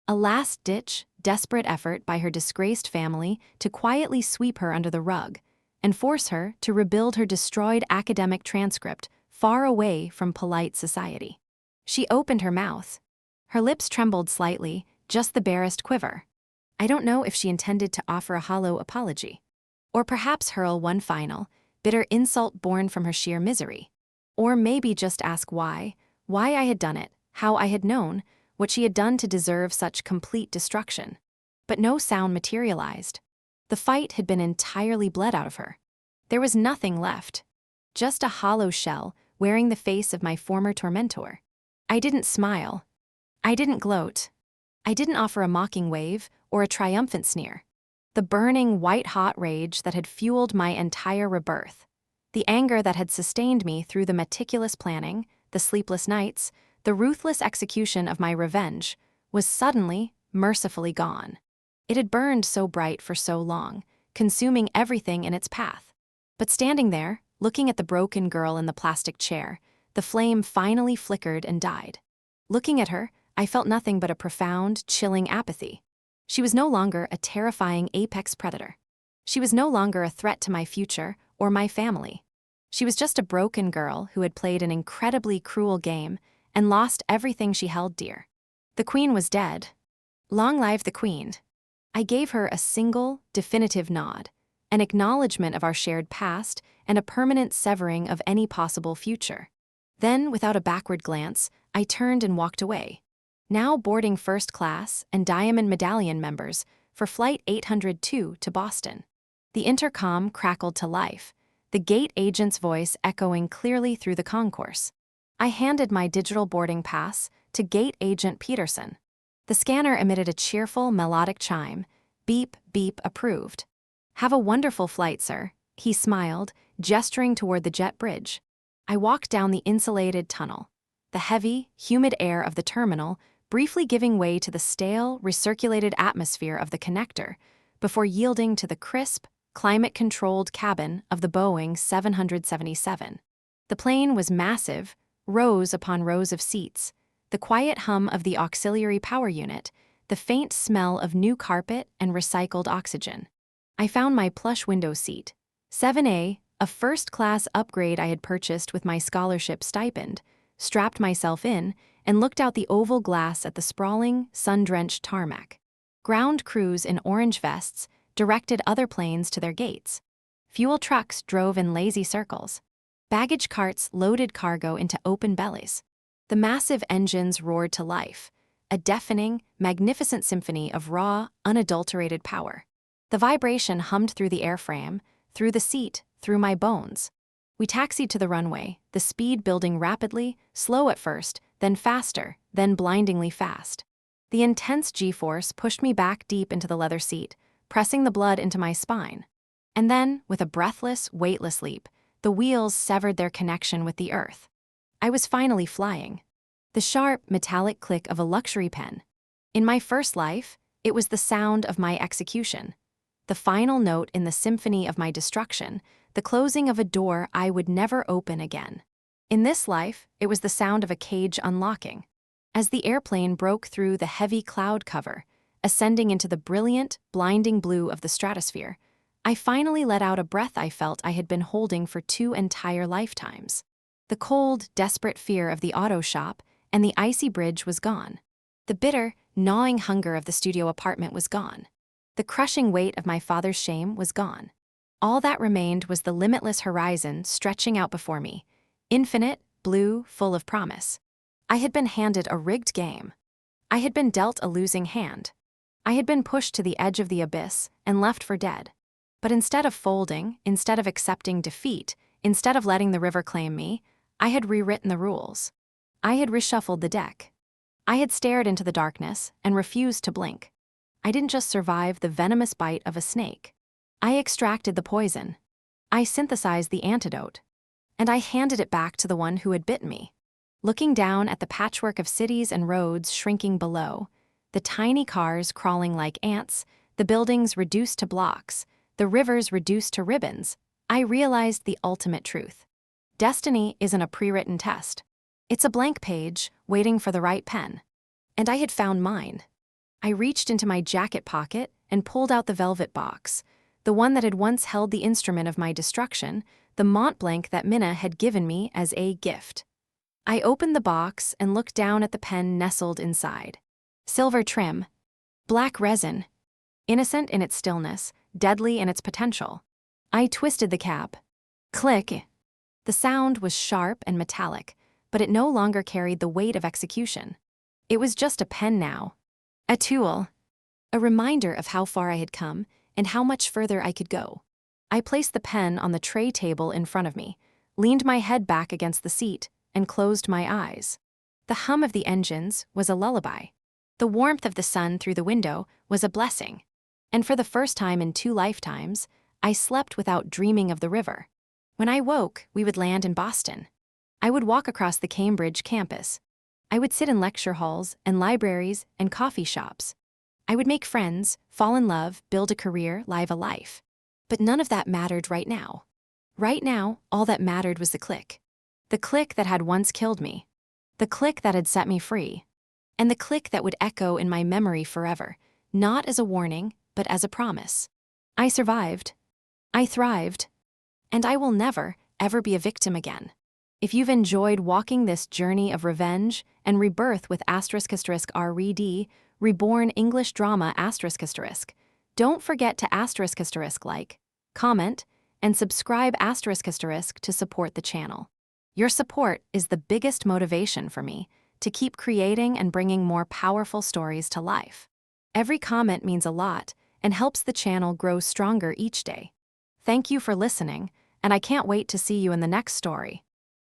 A last-ditch, desperate effort by her disgraced family to quietly sweep her under the rug and force her to rebuild her destroyed academic transcript far away from polite society. She opened her mouth. Her lips trembled slightly, just the barest quiver. I don't know if she intended to offer a hollow apology, or perhaps hurl one final, bitter insult born from her sheer misery, or maybe just ask why I had done it, how I had known, what she had done to deserve such complete destruction. But no sound materialized. The fight had been entirely bled out of her. There was nothing left. Just a hollow shell wearing the face of my former tormentor. I didn't smile. I didn't gloat. I didn't offer a mocking wave or a triumphant sneer. The burning, white-hot rage that had fueled my entire rebirth. The anger that had sustained me through the meticulous planning, the sleepless nights, the ruthless execution of my revenge, was suddenly, mercifully gone. It had burned so bright for so long, consuming everything in its path. But standing there, looking at the broken girl in the plastic chair, the flame finally flickered and died. Looking at her, I felt nothing but a profound, chilling apathy. She was no longer a terrifying apex predator. She was no longer a threat to my future or my family. She was just a broken girl who had played an incredibly cruel game and lost everything she held dear. The queen was dead. Long live the queen. I gave her a single, definitive nod, an acknowledgement of our shared past and a permanent severing of any possible future. Then, without a backward glance, I turned and walked away, now boarding first class and Diamond Medallion members for Flight 802 to Boston. The intercom crackled to life, the gate agent's voice echoing clearly through the concourse. I handed my digital boarding pass to Gate Agent Peterson. The scanner emitted a cheerful, melodic chime. Beep, beep, approved. Have a wonderful flight, sir, he smiled, gesturing toward the jet bridge. I walked down the insulated tunnel, the heavy, humid air of the terminal briefly giving way to the stale, recirculated atmosphere of the connector, before yielding to the crisp, climate-controlled cabin of the Boeing 777. The plane was massive, rows upon rows of seats, the quiet hum of the auxiliary power unit, the faint smell of new carpet and recycled oxygen. I found my plush window seat, 7A, a first-class upgrade I had purchased with my scholarship stipend, strapped myself in, and looked out the oval glass at the sprawling, sun-drenched tarmac. Ground crews in orange vests directed other planes to their gates. Fuel trucks drove in lazy circles. Baggage carts loaded cargo into open bellies. The massive engines roared to life, a deafening, magnificent symphony of raw, unadulterated power. The vibration hummed through the airframe, through the seat, through my bones. We taxied to the runway, the speed building rapidly, slow at first, then faster, then blindingly fast. The intense G-force pushed me back deep into the leather seat, pressing the blood into my spine. And then, with a breathless, weightless leap, the wheels severed their connection with the earth. I was finally flying. The sharp, metallic click of a luxury pen. In my first life, it was the sound of my execution. The final note in the symphony of my destruction, the closing of a door I would never open again. In this life, it was the sound of a cage unlocking. As the airplane broke through the heavy cloud cover, ascending into the brilliant, blinding blue of the stratosphere, I finally let out a breath I felt I had been holding for 2 entire lifetimes. The cold, desperate fear of the auto shop and the icy bridge was gone. The bitter, gnawing hunger of the studio apartment was gone. The crushing weight of my father's shame was gone. All that remained was the limitless horizon stretching out before me, infinite, blue, full of promise. I had been handed a rigged game. I had been dealt a losing hand. I had been pushed to the edge of the abyss and left for dead. But instead of folding, instead of accepting defeat, instead of letting the river claim me, I had rewritten the rules. I had reshuffled the deck. I had stared into the darkness and refused to blink. I didn't just survive the venomous bite of a snake. I extracted the poison. I synthesized the antidote. And I handed it back to the one who had bitten me. Looking down at the patchwork of cities and roads shrinking below, the tiny cars crawling like ants, the buildings reduced to blocks, the rivers reduced to ribbons, I realized the ultimate truth. Destiny isn't a pre-written test. It's a blank page, waiting for the right pen. And I had found mine. I reached into my jacket pocket and pulled out the velvet box, the one that had once held the instrument of my destruction, the Montblanc that Minna had given me as a gift. I opened the box and looked down at the pen nestled inside. Silver trim, black resin, innocent in its stillness, deadly in its potential. I twisted the cap. Click. The sound was sharp and metallic, but it no longer carried the weight of execution. It was just a pen now. A tool. A reminder of how far I had come and how much further I could go. I placed the pen on the tray table in front of me, leaned my head back against the seat, and closed my eyes. The hum of the engines was a lullaby. The warmth of the sun through the window was a blessing. And for the first time in 2 lifetimes, I slept without dreaming of the river. When I woke, we would land in Boston. I would walk across the Cambridge campus. I would sit in lecture halls and libraries and coffee shops. I would make friends, fall in love, build a career, live a life. But none of that mattered right now. Right now, all that mattered was the click. The click that had once killed me. The click that had set me free. And the click that would echo in my memory forever, not as a warning, but as a promise. I survived. I thrived. And I will never, ever be a victim again. If you've enjoyed walking this journey of revenge and rebirth with **RED, Reborn English Drama **, don't forget to like, comment, and subscribe to support the channel. Your support is the biggest motivation for me to keep creating and bringing more powerful stories to life. Every comment means a lot and helps the channel grow stronger each day. Thank you for listening, and I can't wait to see you in the next story.